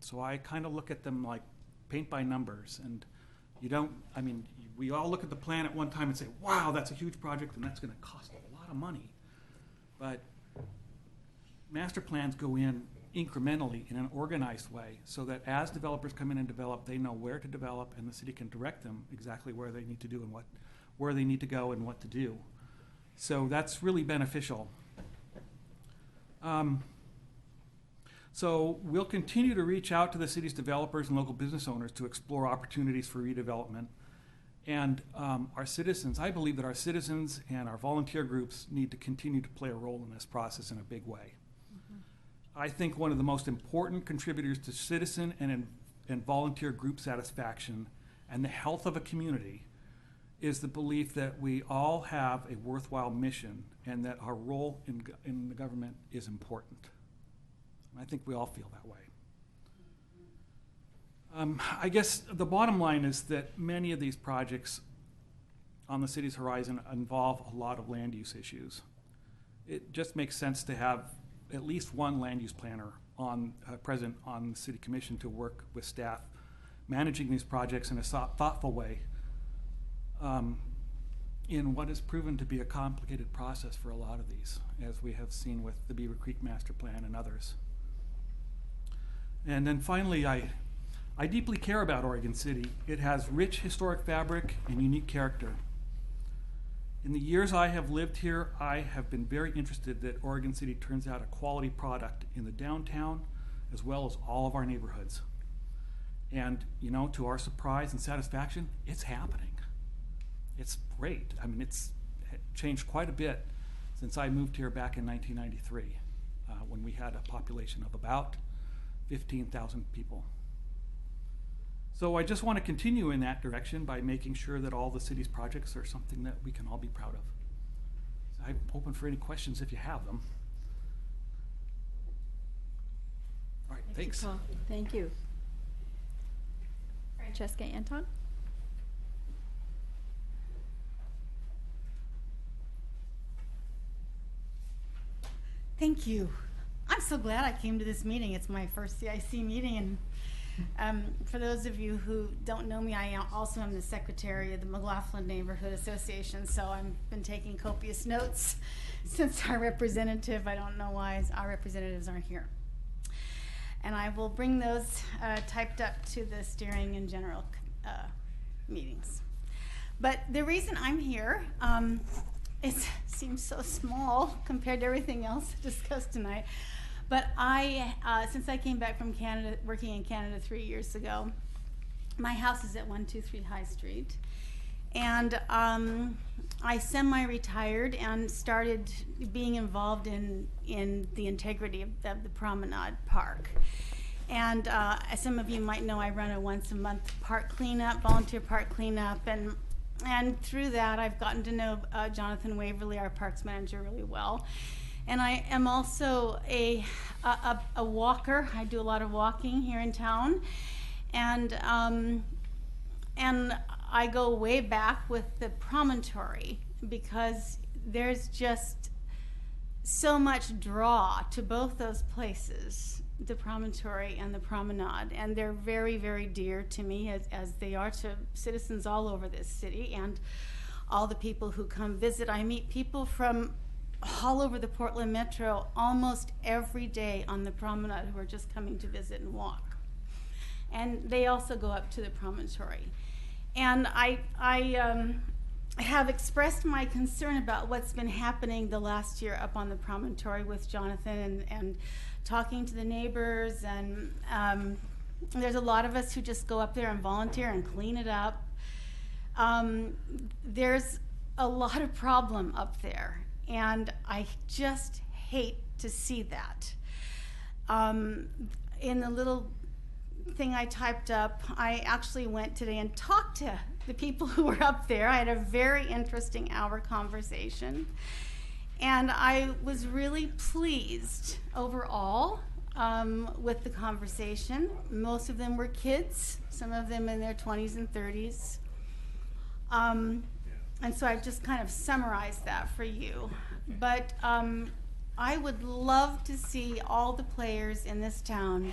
so I kind of look at them like paint by numbers, and we all look at the plan at one time and say, wow, that's a huge project and that's going to cost a lot of money. But master plans go in incrementally in an organized way so that as developers come in and develop, they know where to develop and the city can direct them exactly where they need to do and where they need to go and what to do. So that's really beneficial. So we'll continue to reach out to the city's developers and local business owners to explore opportunities for redevelopment. And our citizens, I believe that our citizens and our volunteer groups need to continue to play a role in this process in a big way. Mm-hmm. I think one of the most important contributors to citizen and volunteer group satisfaction and the health of a community is the belief that we all have a worthwhile mission and that our role in the government is important. I think we all feel that way. I guess the bottom line is that many of these projects on the city's horizon involve a lot of land use issues. It just makes sense to have at least one land use planner present on the city commission to work with staff managing these projects in a thoughtful way in what has proven to be a complicated process for a lot of these, as we have seen with the Beaver Creek Master Plan and others. And then finally, I deeply care about Oregon City. It has rich historic fabric and unique character. In the years I have lived here, I have been very interested that Oregon City turns out a quality product in the downtown as well as all of our neighborhoods. And, you know, to our surprise and satisfaction, it's happening. It's great. I mean, it's changed quite a bit since I moved here back in 1993, when we had a population of about 15,000 people. So I just want to continue in that direction by making sure that all the city's projects are something that we can all be proud of. So I'm open for any questions if you have them. All right, thanks. Paul. Thank you. Francesca Anton? Thank you. I'm so glad I came to this meeting. It's my first CIC meeting, and for those of you who don't know me, I also am the secretary of the McLaughlin Neighborhood Association, so I've been taking copious notes since our representative, I don't know why our representatives aren't here. And I will bring those typed up to the steering and general meetings. But the reason I'm here, it seems so small compared to everything else discussed tonight. But since I came back from Canada, working in Canada 3 years ago, my house is at 123 High Street. And I semi-retired and started being involved in the integrity of the Promenade Park. And as some of you might know, I run a once-a-month park cleanup, volunteer park cleanup, and through that, I've gotten to know Jonathan Waverly, our parks manager, really well. And I am also a walker. I do a lot of walking here in town, and I go way back with the promontory because there's just so much draw to both those places, the promontory and the promenade, and they're very, very dear to me as they are to citizens all over this city and all the people who come visit. I meet people from all over the Portland Metro almost every day on the promenade who are just coming to visit and walk. And they also go up to the promontory. And I have expressed my concern about what's been happening the last year up on the promontory with Jonathan and talking to the neighbors. And there's a lot of us who just go up there and volunteer and clean it up. There's a lot of problem up there. And I just hate to see that. In the little thing I typed up, I actually went today and talked to the people who were up there. I had a very interesting hour conversation. And I was really pleased overall with the conversation. Most of them were kids, some of them in their 20s and 30s. And so I've just kind of summarized that for you. But I would love to see all the players in this town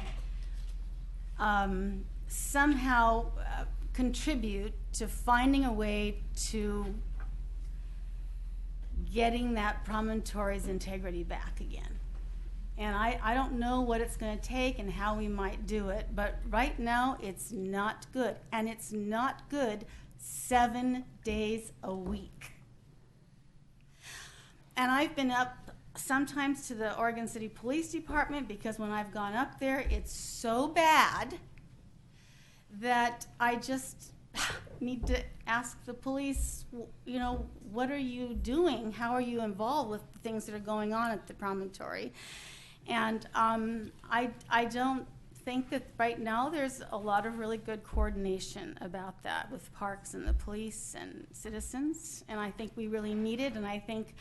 somehow contribute to finding a way to getting that promontory's integrity back again. And I don't know what it's going to take and how we might do it, but right now it's not good. And it's not good 7 days a week. And I've been up sometimes to the Oregon City Police Department because when I've gone up there, it's so bad that I just need to ask the police, you know, what are you doing? How are you involved with the things that are going on at the promontory? And I don't think that right now there's a lot of really good coordination about that with parks and the police and citizens. And I think we really need it. And I think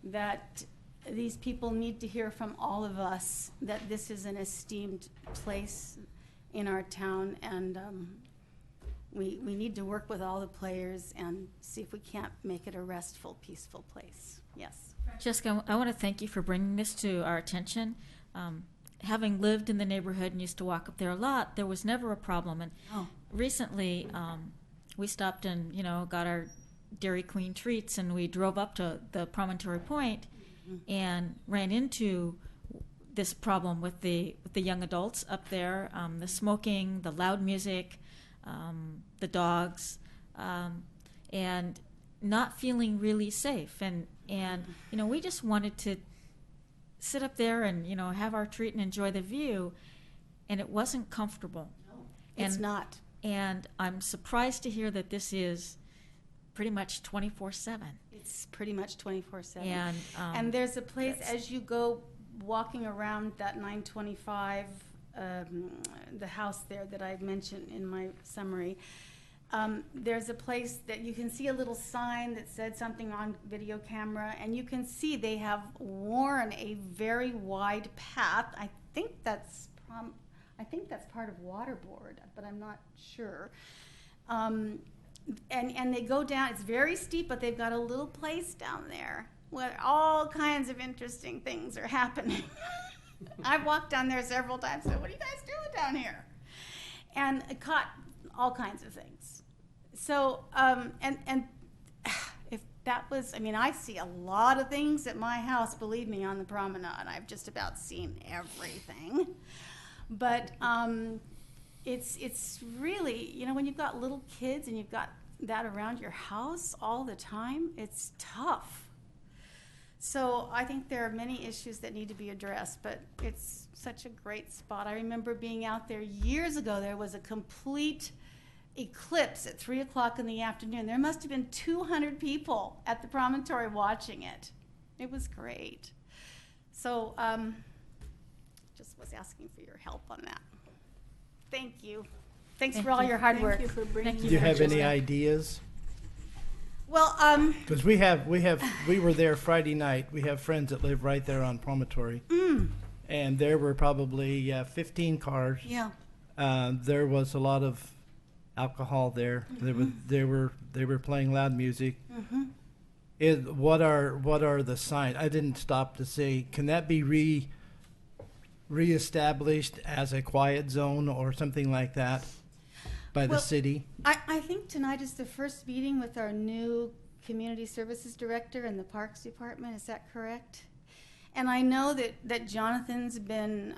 that these people need to hear from all of us that this is an esteemed place in our town. And we need to work with all the players and see if we can't make it a restful, peaceful place. Yes. Jessica, I want to thank you for bringing this to our attention. Having lived in the neighborhood and used to walk up there a lot, there was never a problem. And recently, we stopped and, you know, got our Dairy Queen treats, and we drove up to the Promontory Point and ran into this problem with the young adults up there, the smoking, the loud music, the dogs, and not feeling really safe. And you know, we just wanted to sit up there and, you know, have our treat and enjoy the view, and it wasn't comfortable. No, it's not. And I'm surprised to hear that this is pretty much 24/7. It's pretty much 24/7. And there's a place as you go walking around that 925 the house there that I mentioned in my summary. There's a place that you can see a little sign that said something on video camera, and you can see they have worn a very wide path. I think that's part of Waterboard, but I'm not sure. And they go down. It's very steep, but they've got a little place down there where all kinds of interesting things are happening. I've walked down there several times. Said, "What are you guys doing down here?" And I caught all kinds of things. So, and if that was, I mean, I see a lot of things at my house, believe me, on the promenade. I've just about seen everything. But it's really, you know, when you've got little kids and you've got that around your house all the time, it's tough. So I think there are many issues that need to be addressed, but it's such a great spot. I remember being out there years ago. There was a complete eclipse at 3 o'clock in the afternoon. There must have been 200 people at the promontory watching it. It was great. So just was asking for your help on that. Thank you. Thanks for all your hard work. Thank you for bringing Do you have any ideas? Well, Because we were there Friday night. We have friends that live right there on Promontory. And there were probably 15 cars. Yeah. There was a lot of alcohol there. They were playing loud music. What are the signs? I didn't stop to say, can that be reestablished as a quiet zone or something like that by the city? I think tonight is the first meeting with our new community services director in the Parks Department. Is that correct? And I know that Jonathan's been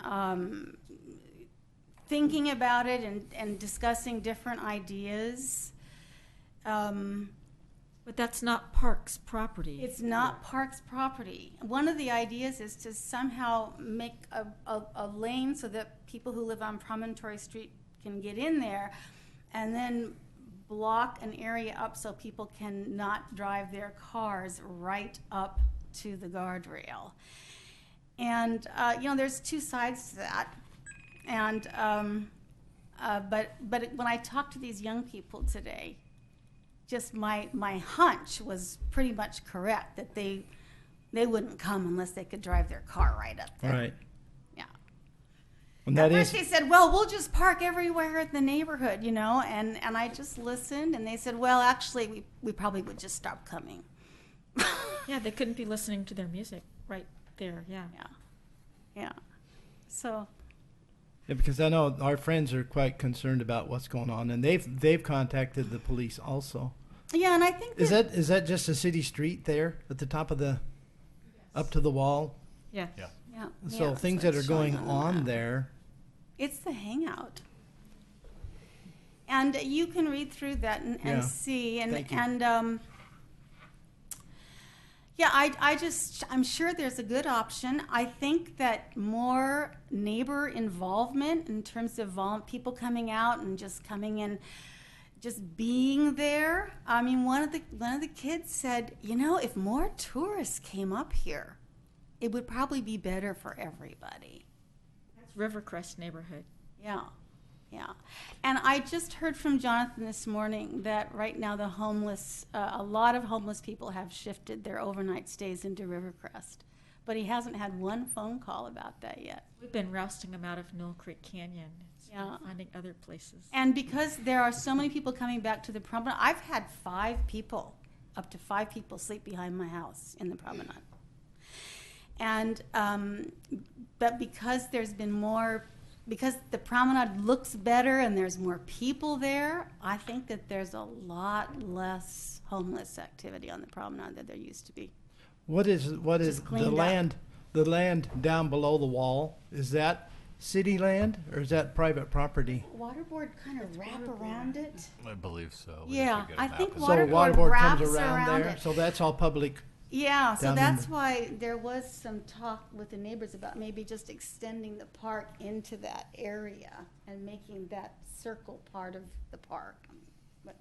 thinking about it and discussing different ideas. But that's not Parks property. It's not Parks property. One of the ideas is to somehow make a lane so that people who live on Promontory Street can get in there, and then block an area up so people can not drive their cars right up to the guardrail. And you know, there's two sides to that. And but when I talked to these young people today, just my hunch was pretty much correct, that they wouldn't come unless they could drive their car right up there. Right. Yeah. And At that first is, they said, well, we'll just park everywhere in the neighborhood, you know, and I just listened, and they said, well, actually, we probably would just stop coming. Yeah, they couldn't be listening to their music right there, yeah. Yeah. So. yeah, because I know our friends are quite concerned about what's going on, and they've contacted the police also. Yeah, and I think Is that just a city street there at the top of the, up to the wall? Yeah. Yeah. So yeah, things so that are it's going showing the on map. there. It's the hangout. And you can read through that and Yeah. see, and Thank you. and yeah, I'm sure there's a good option. I think that more neighbor involvement in terms of people coming out and just coming in, just being there. I mean, one of the kids said, you know, if more tourists came up here, it would probably be better for everybody. That's Rivercrest neighborhood. Yeah, yeah. And I just heard from Jonathan this morning that right now the homeless, a lot of homeless people have shifted their overnight stays into Rivercrest. But he hasn't had one phone call about that yet. We've been rousting them out of Knoll Creek Canyon. Yeah. Finding other places. And because there are so many people coming back to the promenade, I've had up to five people sleep behind my house in the promenade. And, but because there's been more, because the promenade looks better and there's more people there, I think that there's a lot less homeless activity on the promenade than there used to be. What is Just cleaned up. the land down below the wall? Is that city land or is that private property? Waterboard kind of wrap around it. I believe so. Yeah, I think So Waterboard waterboard wraps comes around there, it. so that's all public. Yeah, so down in that's the- why there was some talk with the neighbors about maybe just extending the park into that area and making that circle part of the park. But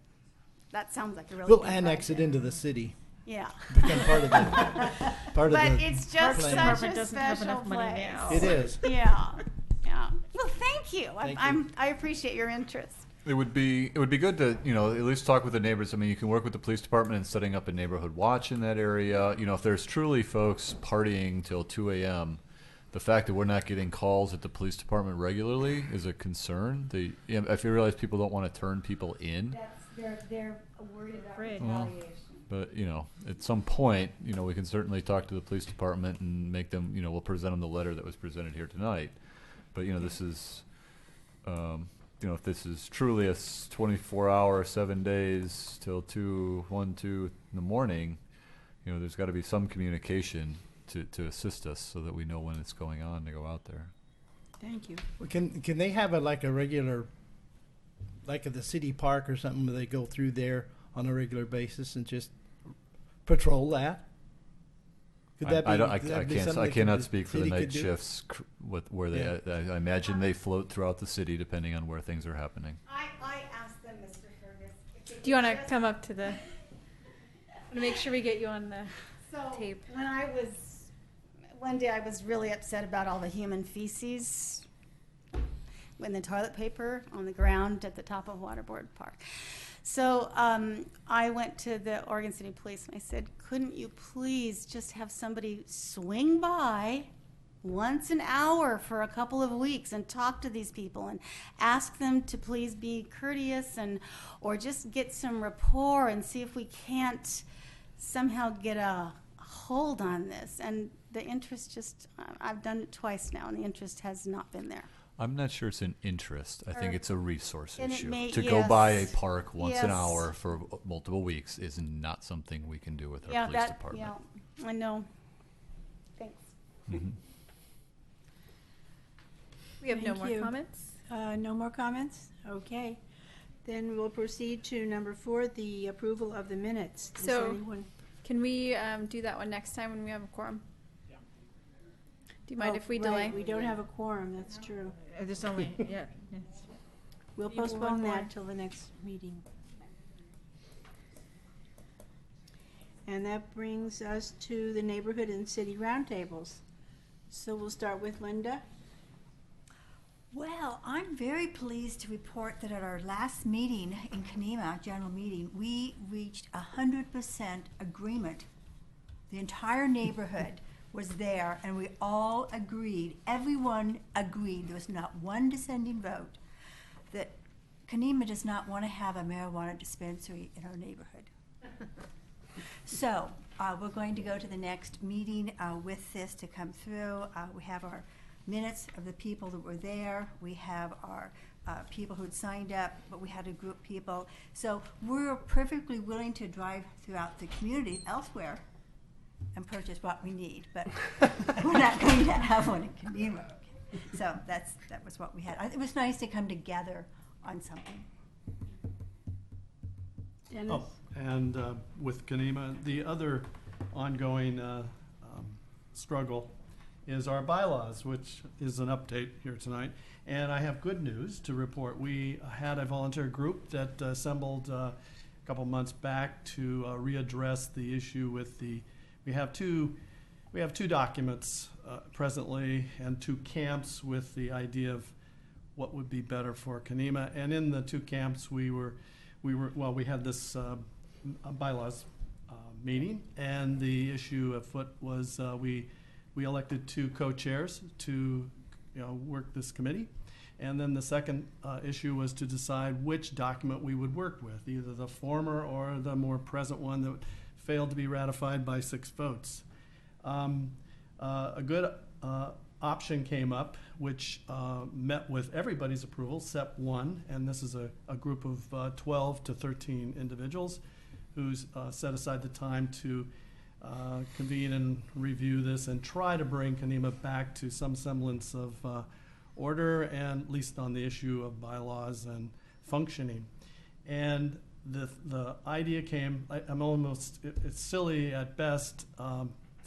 that sounds like a really We'll good annex it project. into the city. Yeah. Become part of part of But the it's just plan. such a Department doesn't have special enough money place. now. It is. Yeah, yeah. Well, thank you. Thank I appreciate your interest. It would be good to, you know, at least talk with the neighbors. I mean, you can work with the police department in setting up a neighborhood watch in that area. You know, if there's truly folks partying till 2 a.m., the fact that we're not getting calls at the police department regularly is a concern. If you realize people don't want to turn people in. They're worried about retaliation. But, you know, at some point, you know, we can certainly talk to the police department and make them, you know, we'll present them the letter that was presented here tonight. But, you know, this is, you know, if this is truly a 24-hour, 7 days till 1, 2 in the morning, you know, there's got to be some communication to assist us so that we know when it's going on to go out there. Thank you. Can they have a regular, like at the city park or something, where they go through there on a regular basis and just patrol that? Could that be? I cannot speak for the city night could do? shifts where they. I imagine they float throughout the city depending on where things are happening. I asked them, Mr. Fergus. Do you want to come up to the? I want to make sure we get you on the tape. One day I was really upset about all the human feces in the toilet paper on the ground at the top of Waterboard Park. So I went to the Oregon City Police and I said, couldn't you please just have somebody swing by once an hour for a couple of weeks and talk to these people and ask them to please be courteous or just get some rapport and see if we can't somehow get a hold on this. And the interest I've done it twice now and the interest has not been there. I'm not sure it's an interest. I think it's a resource issue. Go by a park once an hour for multiple weeks is not something we can do with our police department. Yeah, I know. Thanks. Mm-hmm. We have no Thank more you. comments. No more comments? Okay. Then we'll proceed to number 4, the approval of the minutes. Does So- anyone- Can we do that one next time when we have a quorum? Do you mind if we right, delay? We don't have a quorum, that's true. There's only, yeah. We'll Maybe one postpone more. that till the next meeting. And that brings us to the neighborhood and city roundtables. So we'll start with Linda. Well, I'm very pleased to report that at our last meeting in Kenema, general meeting, we reached 100% agreement. The entire neighborhood was there, and we all agreed, everyone agreed, there was not one dissenting vote, that Kenema does not want to have a marijuana dispensary in our neighborhood. So, we're going to go to the next meeting with this to come through. We have our minutes of the people that were there. We have our people who'd signed up, but we had a group of people. So we're perfectly willing to drive throughout the community elsewhere and purchase what we need, but we're not going to have one in Kenema. So that was what we had. It was nice to come together on something. Dennis? Oh, and with Kenema, the other ongoing struggle is our bylaws, which is an update here tonight. And I have good news to report. We had a volunteer group that assembled a couple months back to readdress the issue with we have two documents presently and 2 camps with the idea of what would be better for Kenema. And in the 2 camps, we had this bylaws meeting, and the issue afoot was we elected 2 co-chairs to work this committee. And then the second issue was to decide which document we would work with, either the former or the more present one that failed to be ratified by 6 votes. A good option came up, which met with everybody's approval, except one, and this is a group of 12 to 13 individuals who's set aside the time to convene and review this and try to bring Kenema back to some semblance of order, and at least on the issue of bylaws and functioning. And the idea came, it's silly at best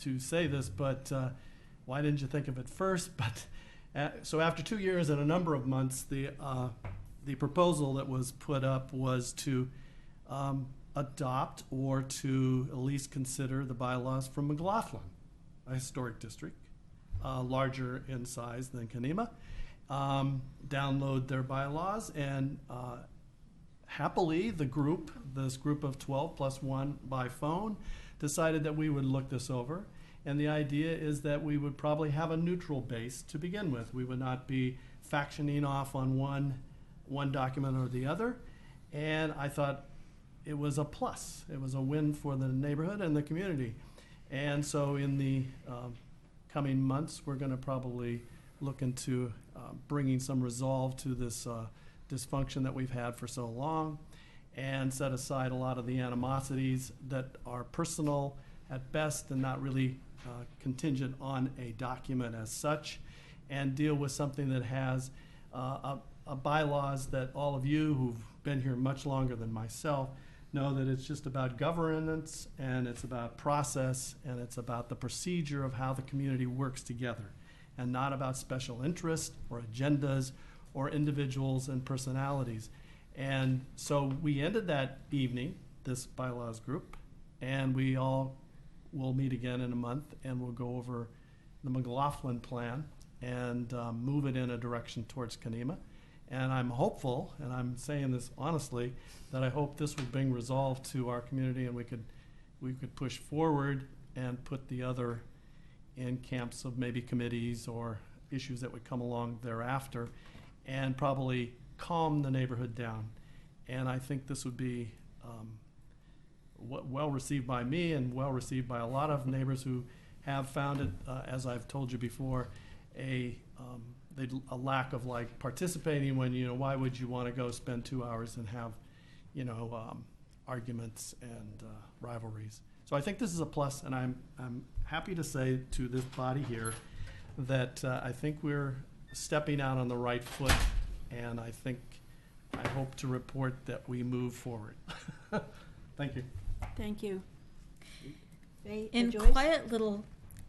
to say this, but why didn't you think of it first? But so after 2 years and a number of months, the proposal that was put up was to adopt or to at least consider the bylaws from McLaughlin, a historic district, larger in size than Kenema. download their bylaws, and happily, this group of 12 plus one by phone, decided that we would look this over. And the idea is that we would probably have a neutral base to begin with. We would not be factioning off on one document or the other. And I thought it was a plus. It was a win for the neighborhood and the community. And so in the coming months, we're going to probably look into bringing some resolve to this dysfunction that we've had for so long, and set aside a lot of the animosities that are personal at best and not really contingent on a document as such, and deal with something that has a bylaws that all of you who've been here much longer than myself know that it's just about governance, and it's about process, and it's about the procedure of how the community works together, and not about special interest or agendas or individuals and personalities. And so we ended that evening, this bylaws group, and we all will meet again in a month, and we'll go over the McLaughlin plan and move it in a direction towards Kenema. And I'm hopeful, and I'm saying this honestly, that I hope this will bring resolve to our community, and we could push forward and put the other in camps of maybe committees or issues that would come along thereafter, and probably calm the neighborhood down. And I think this would be well received by me and well received by a lot of neighbors who have found it, as I've told you before, a lack of like participating when, why would you want to go spend 2 hours and have, arguments and rivalries. So I think this is a plus, and I'm happy to say to this body here that I think we're stepping out on the right foot, and I hope to report that we move forward. Thank you. Thank you. In Joyce? quiet little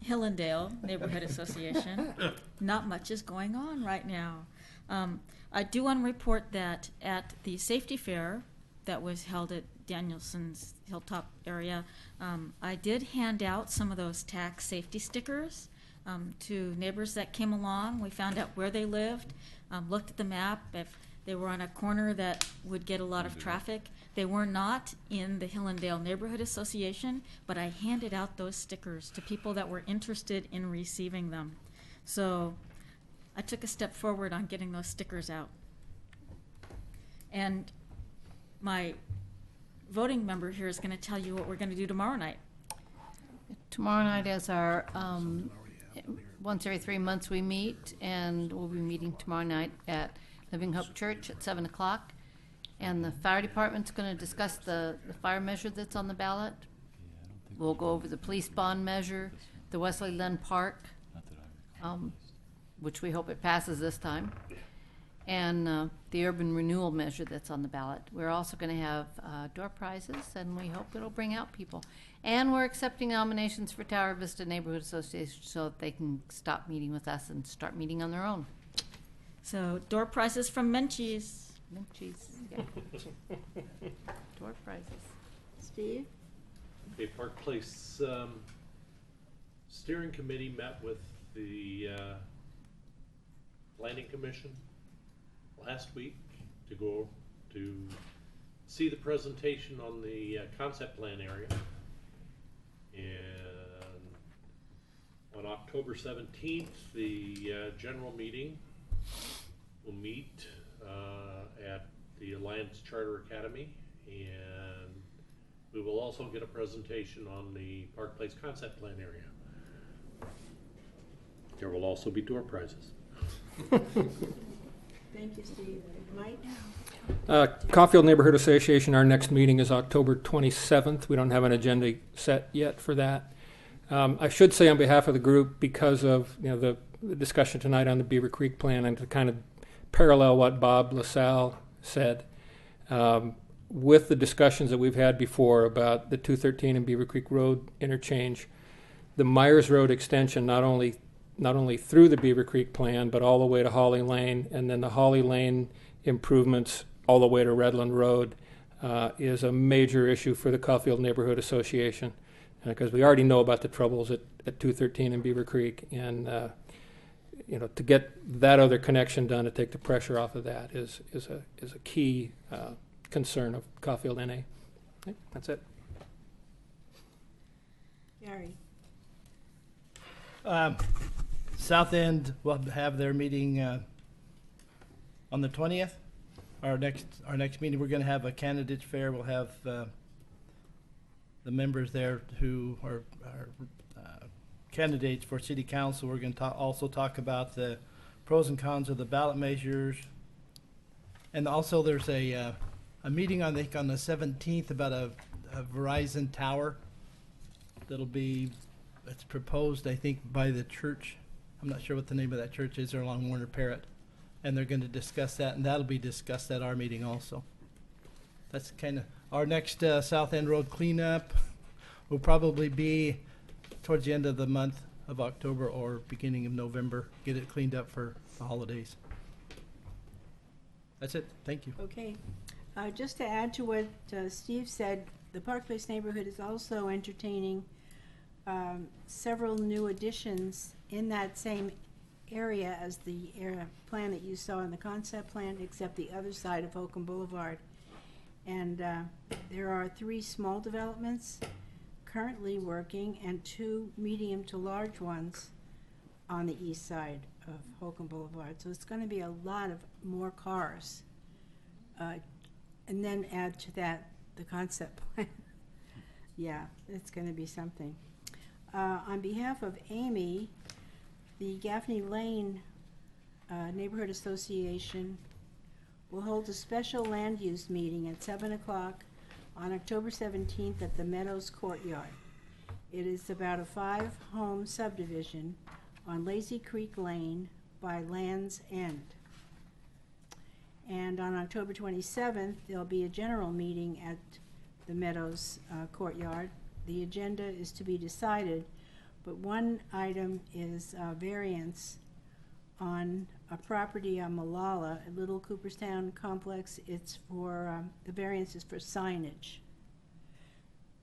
Hillendale Neighborhood Association, not much is going on right now. I do want to report that at the safety fair that was held at Danielson's Hilltop area, I did hand out some of those tax safety stickers to neighbors that came along. We found out where they lived, looked at the map. If they were on a corner that would get a lot of traffic, they were not in the Hillendale Neighborhood Association, but I handed out those stickers to people that were interested in receiving them. So I took a step forward on getting those stickers out. And my voting member here is going to tell you what we're going to do tomorrow night. Tomorrow night is our, once every 3 months we meet, and we'll be meeting tomorrow night at Living Hope Church at 7 o'clock. And the fire department's going to discuss the fire measure that's on the ballot. We'll go over the police bond measure, the Wesley Lund Park, which we hope it passes this time, and the urban renewal measure that's on the ballot. We're also going to have door prizes, and we hope it'll bring out people. And we're accepting nominations for Tower Vista Neighborhood Association so that they can stop meeting with us and start meeting on their own. So door prizes from Menchie's. Menchie's, yeah. Door prizes. Steve? Okay, Park Place Steering Committee met with the Planning Commission last week to go to see the presentation on the concept plan area. And on October 17th, the general meeting will meet at the Alliance Charter Academy, and we will also get a presentation on the Park Place concept plan area. There will also be door prizes. Thank you, Steve. Mike? Caulfield Neighborhood Association, our next meeting is October 27th. We don't have an agenda set yet for that. I should say on behalf of the group, because of the discussion tonight on the Beaver Creek plan, and to kind of parallel what Bob LaSalle said, with the discussions that we've had before about the 213 and Beaver Creek Road interchange, the Myers Road extension, not only through the Beaver Creek plan, but all the way to Holly Lane, and then the Holly Lane improvements all the way to Redland Road, is a major issue for the Caulfield Neighborhood Association, because we already know about the troubles at 213 and Beaver Creek, and to get that other connection done to take the pressure off of that is a key concern of Caulfield NA. Okay, that's it. Gary. South End will have their meeting on the 20th. Our next meeting, we're going to have a candidates fair. We'll have the members there who are candidates for city council. We're going to also talk about the pros and cons of the ballot measures. And also there's a meeting, I think, on the 17th about a Verizon tower it's proposed, I think, by the church. I'm not sure what the name of that church is. They're along Warner Parrott. And they're going to discuss that, and that'll be discussed at our meeting also. That's kind of our next South End Road cleanup will probably be towards the end of the month of October or beginning of November. Get it cleaned up for the holidays. That's it. Thank you. Okay. Just to add to what Steve said, the Park Place neighborhood is also entertaining several new additions in that same area as the plan that you saw in the concept plan, except the other side of Holcomb Boulevard. And there are 3 small developments currently working and 2 medium to large ones on the east side of Holcomb Boulevard. So it's going to be a lot of more cars. And then add to that the concept plan. Yeah, it's going to be something. On behalf of Amy, the Gaffney Lane Neighborhood Association will hold a special land use meeting at 7 o'clock on October 17th at the Meadows Courtyard. It is about a 5-home subdivision on Lazy Creek Lane by Land's End. And on October 27th, there'll be a general meeting at the Meadows Courtyard. The agenda is to be decided, but one item is variance on a property on Malala, a Little Cooperstown complex. It's for, the variance is for signage.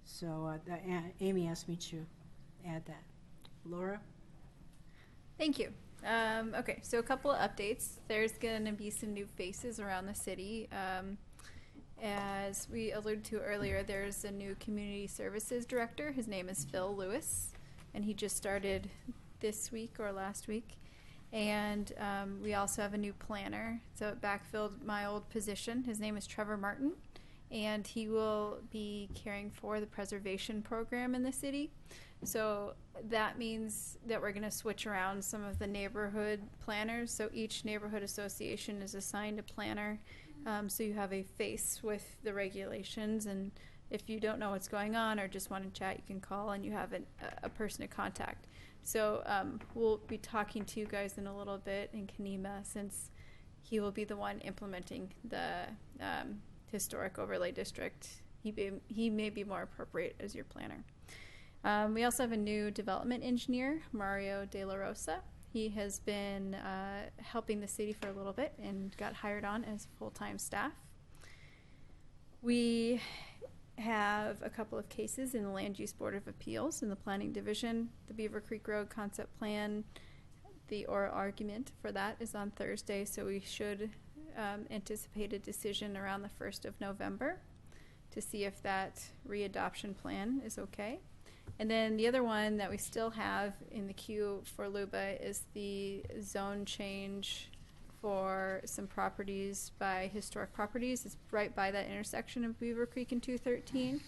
So Amy asked me to add that. Laura? Thank you. Okay, so a couple of updates. There's going to be some new faces around the city. As we alluded to earlier, there's a new community services director. His name is Phil Lewis, and he just started this week or last week. And we also have a new planner, so it backfilled my old position. His name is Trevor Martin, and he will be caring for the preservation program in the city. So that means that we're going to switch around some of the neighborhood planners. So each neighborhood association is assigned a planner. So you have a face with the regulations, and if you don't know what's going on or just want to chat, you can call and you have a person to contact. So we'll be talking to you guys in a little bit in Kenema, since he will be the one implementing the historic overlay district. He may be more appropriate as your planner. We also have a new development engineer, Mario De La Rosa. He has been helping the city for a little bit and got hired on as full-time staff. We have a couple of cases in the Land Use Board of Appeals in the Planning Division. The Beaver Creek Road concept plan, the oral argument for that is on Thursday, so we should anticipate a decision around the 1st of November to see if that readoption plan is okay. And then the other one that we still have in the queue for LUBA is the zone change for some properties by Historic Properties. It's right by that intersection of Beaver Creek and 213.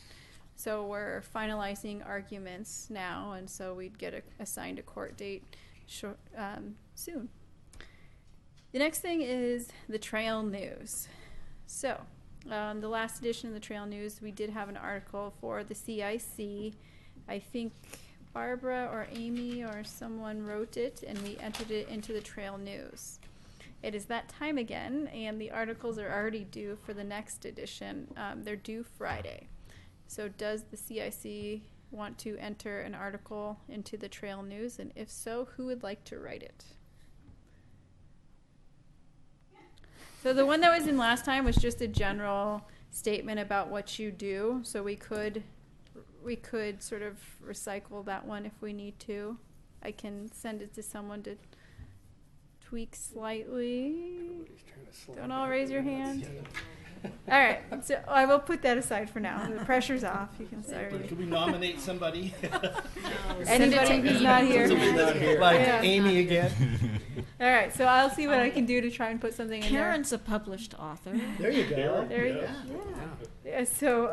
So we're finalizing arguments now, and so we'd get assigned a court date soon. The next thing is the Trail News. So the last edition of the Trail News, we did have an article for the CIC. I think Barbara or Amy or someone wrote it, and we entered it into the Trail News. It is that time again, and the articles are already due for the next edition. They're due Friday. So does the CIC want to enter an article into the Trail News? And if so, who would like to write it? So the one that was in last time was just a general statement about what you do. So we could sort of recycle that one if we need to. I can send it to someone to tweak slightly. Don't all raise your hand. All right, so I will put that aside for now. The pressure's off. You can start. Could we nominate somebody? Anybody who's not here. Like Yeah. Amy again? All right, so I'll see what I can do to try and put something in there. Karen's a published author. There you go. There you go. Yeah, so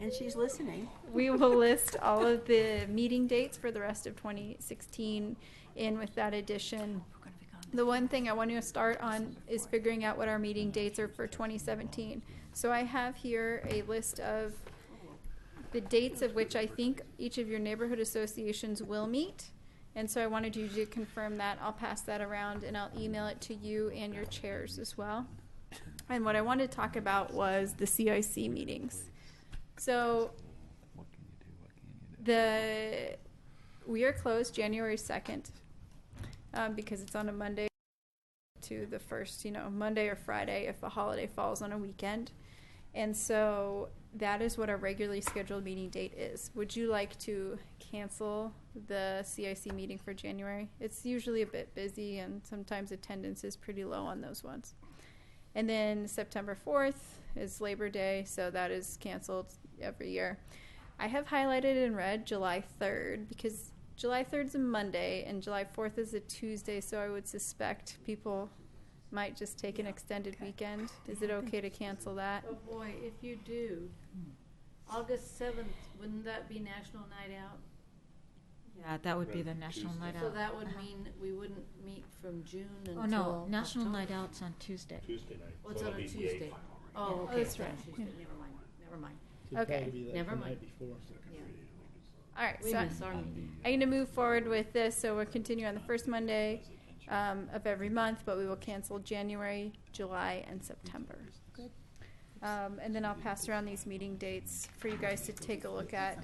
And she's listening. we will list all of the meeting dates for the rest of 2016 in with that addition. The one thing I want to start on is figuring out what our meeting dates are for 2017. So I have here a list of the dates of which I think each of your neighborhood associations will meet. And so I wanted you to confirm that. I'll pass that around and I'll email it to you and your chairs as well. And what I wanted to talk about was the CIC meetings. So we are closed January 2nd because it's on a Monday to the first, Monday or Friday if the holiday falls on a weekend. And so that is what our regularly scheduled meeting date is. Would you like to cancel the CIC meeting for January? It's usually a bit busy and sometimes attendance is pretty low on those ones. And then September 4th is Labor Day, so that is canceled every year. I have highlighted in red July 3rd because July 3rd is a Monday and July 4th is a Tuesday, so I would suspect people might just take an extended weekend. Is it okay to cancel that? Oh boy, if you do, August 7th, wouldn't that be National Night Out? Yeah, that would be the National Night Out. So that would mean we wouldn't meet from June until Oh, no, National October. Night Out's on Tuesday. Tuesday night. Oh, it's So on it'll a be the 8th. Tuesday. Oh, Oh, okay. that's it's on right. Tuesday. Yeah. Never mind. Okay. Never mind. Yeah. All right, We so miss our meeting. I'm going to move forward with this. So we'll continue on the first Monday of every month, but we will cancel January, July, and September. Good. And then I'll pass around these meeting dates for you guys to take a look at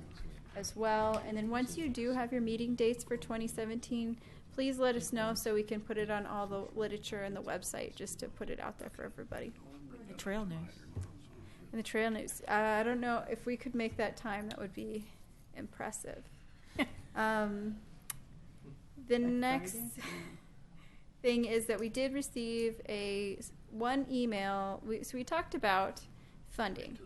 as well. And then once you do have your meeting dates for 2017, please let us know so we can put it on all the literature and the website just to put it out there for everybody. The trail news. And the trail news. I don't know if we could make that time. That would be impressive. The next thing is that we did receive one email. So we talked about funding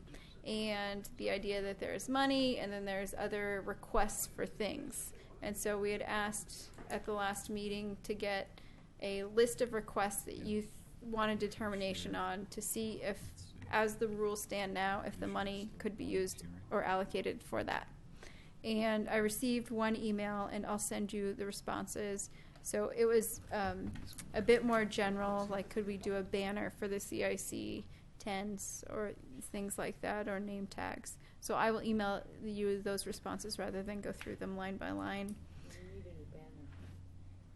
and the idea that there's money and then there's other requests for things. And so we had asked at the last meeting to get a list of requests that you wanted determination on to see if, as the rules stand now, if the money could be used or allocated for that. And I received one email, and I'll send you the responses. So it was a bit more general, like could we do a banner for the CIC tents or things like that, or name tags. So I will email you those responses rather than go through them line by line.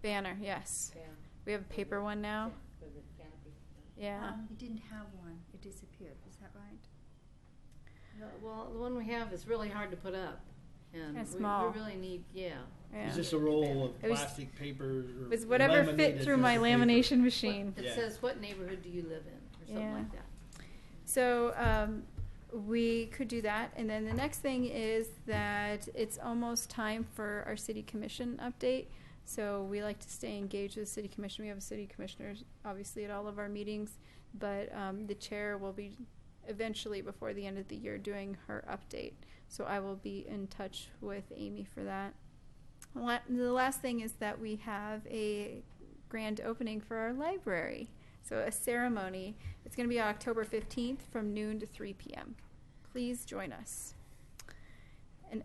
Banner, yes. We have a paper one now. Yeah. You didn't have one. It disappeared. Is that right? Well, the one we have is really hard to put up. And It's small. we really need, Yeah. Is this a roll of It was- plastic paper? It was whatever fit through my lamination machine. It says, what neighborhood do you live in, or something Yeah. like that. So we could do that. And then the next thing is that it's almost time for our city commission update. So we like to stay engaged with the city commission. We have a city commissioner, obviously, at all of our meetings. But the chair will be eventually, before the end of the year, doing her update. So I will be in touch with Amy for that. The last thing is that we have a grand opening for our library. So a ceremony. It's going to be on October 15th from noon to 3 p.m. Please join us. And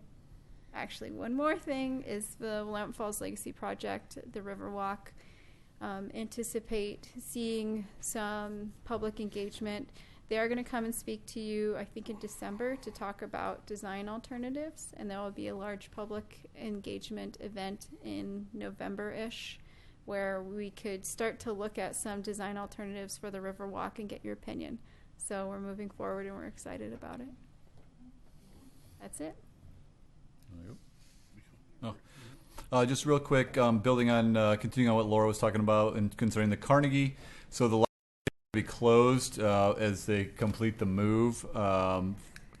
actually, one more thing is the Willamette Falls Legacy Project, the Riverwalk. Anticipate seeing some public engagement. They are going to come and speak to you, I think, in December to talk about design alternatives, and there will be a large public engagement event in November-ish where we could start to look at some design alternatives for the Riverwalk and get your opinion. So we're moving forward and we're excited about it. That's it. Just real quick, building on, continuing on what Laura was talking about and concerning the Carnegie. So the library will be closed as they complete the move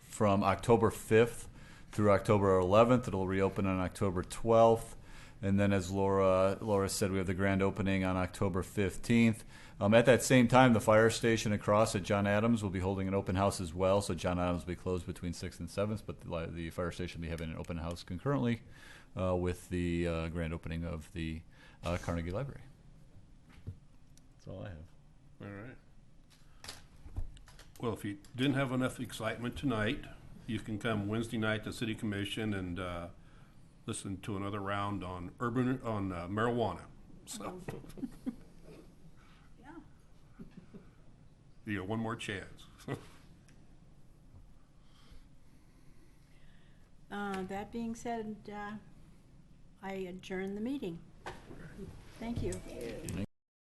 from October 5th through October 11th. It'll reopen on October 12th. And then, as Laura said, we have the grand opening on October 15th. At that same time, the fire station across at John Adams will be holding an open house as well. So John Adams will be closed between 6th and 7th, but the fire station will be having an open house concurrently with the grand opening of the Carnegie Library. That's all I have. All right. Well, if you didn't have enough excitement tonight, you can come Wednesday night to City Commission and listen to another round on marijuana. So you got one more chance. That being said, I adjourn the meeting. Thank you.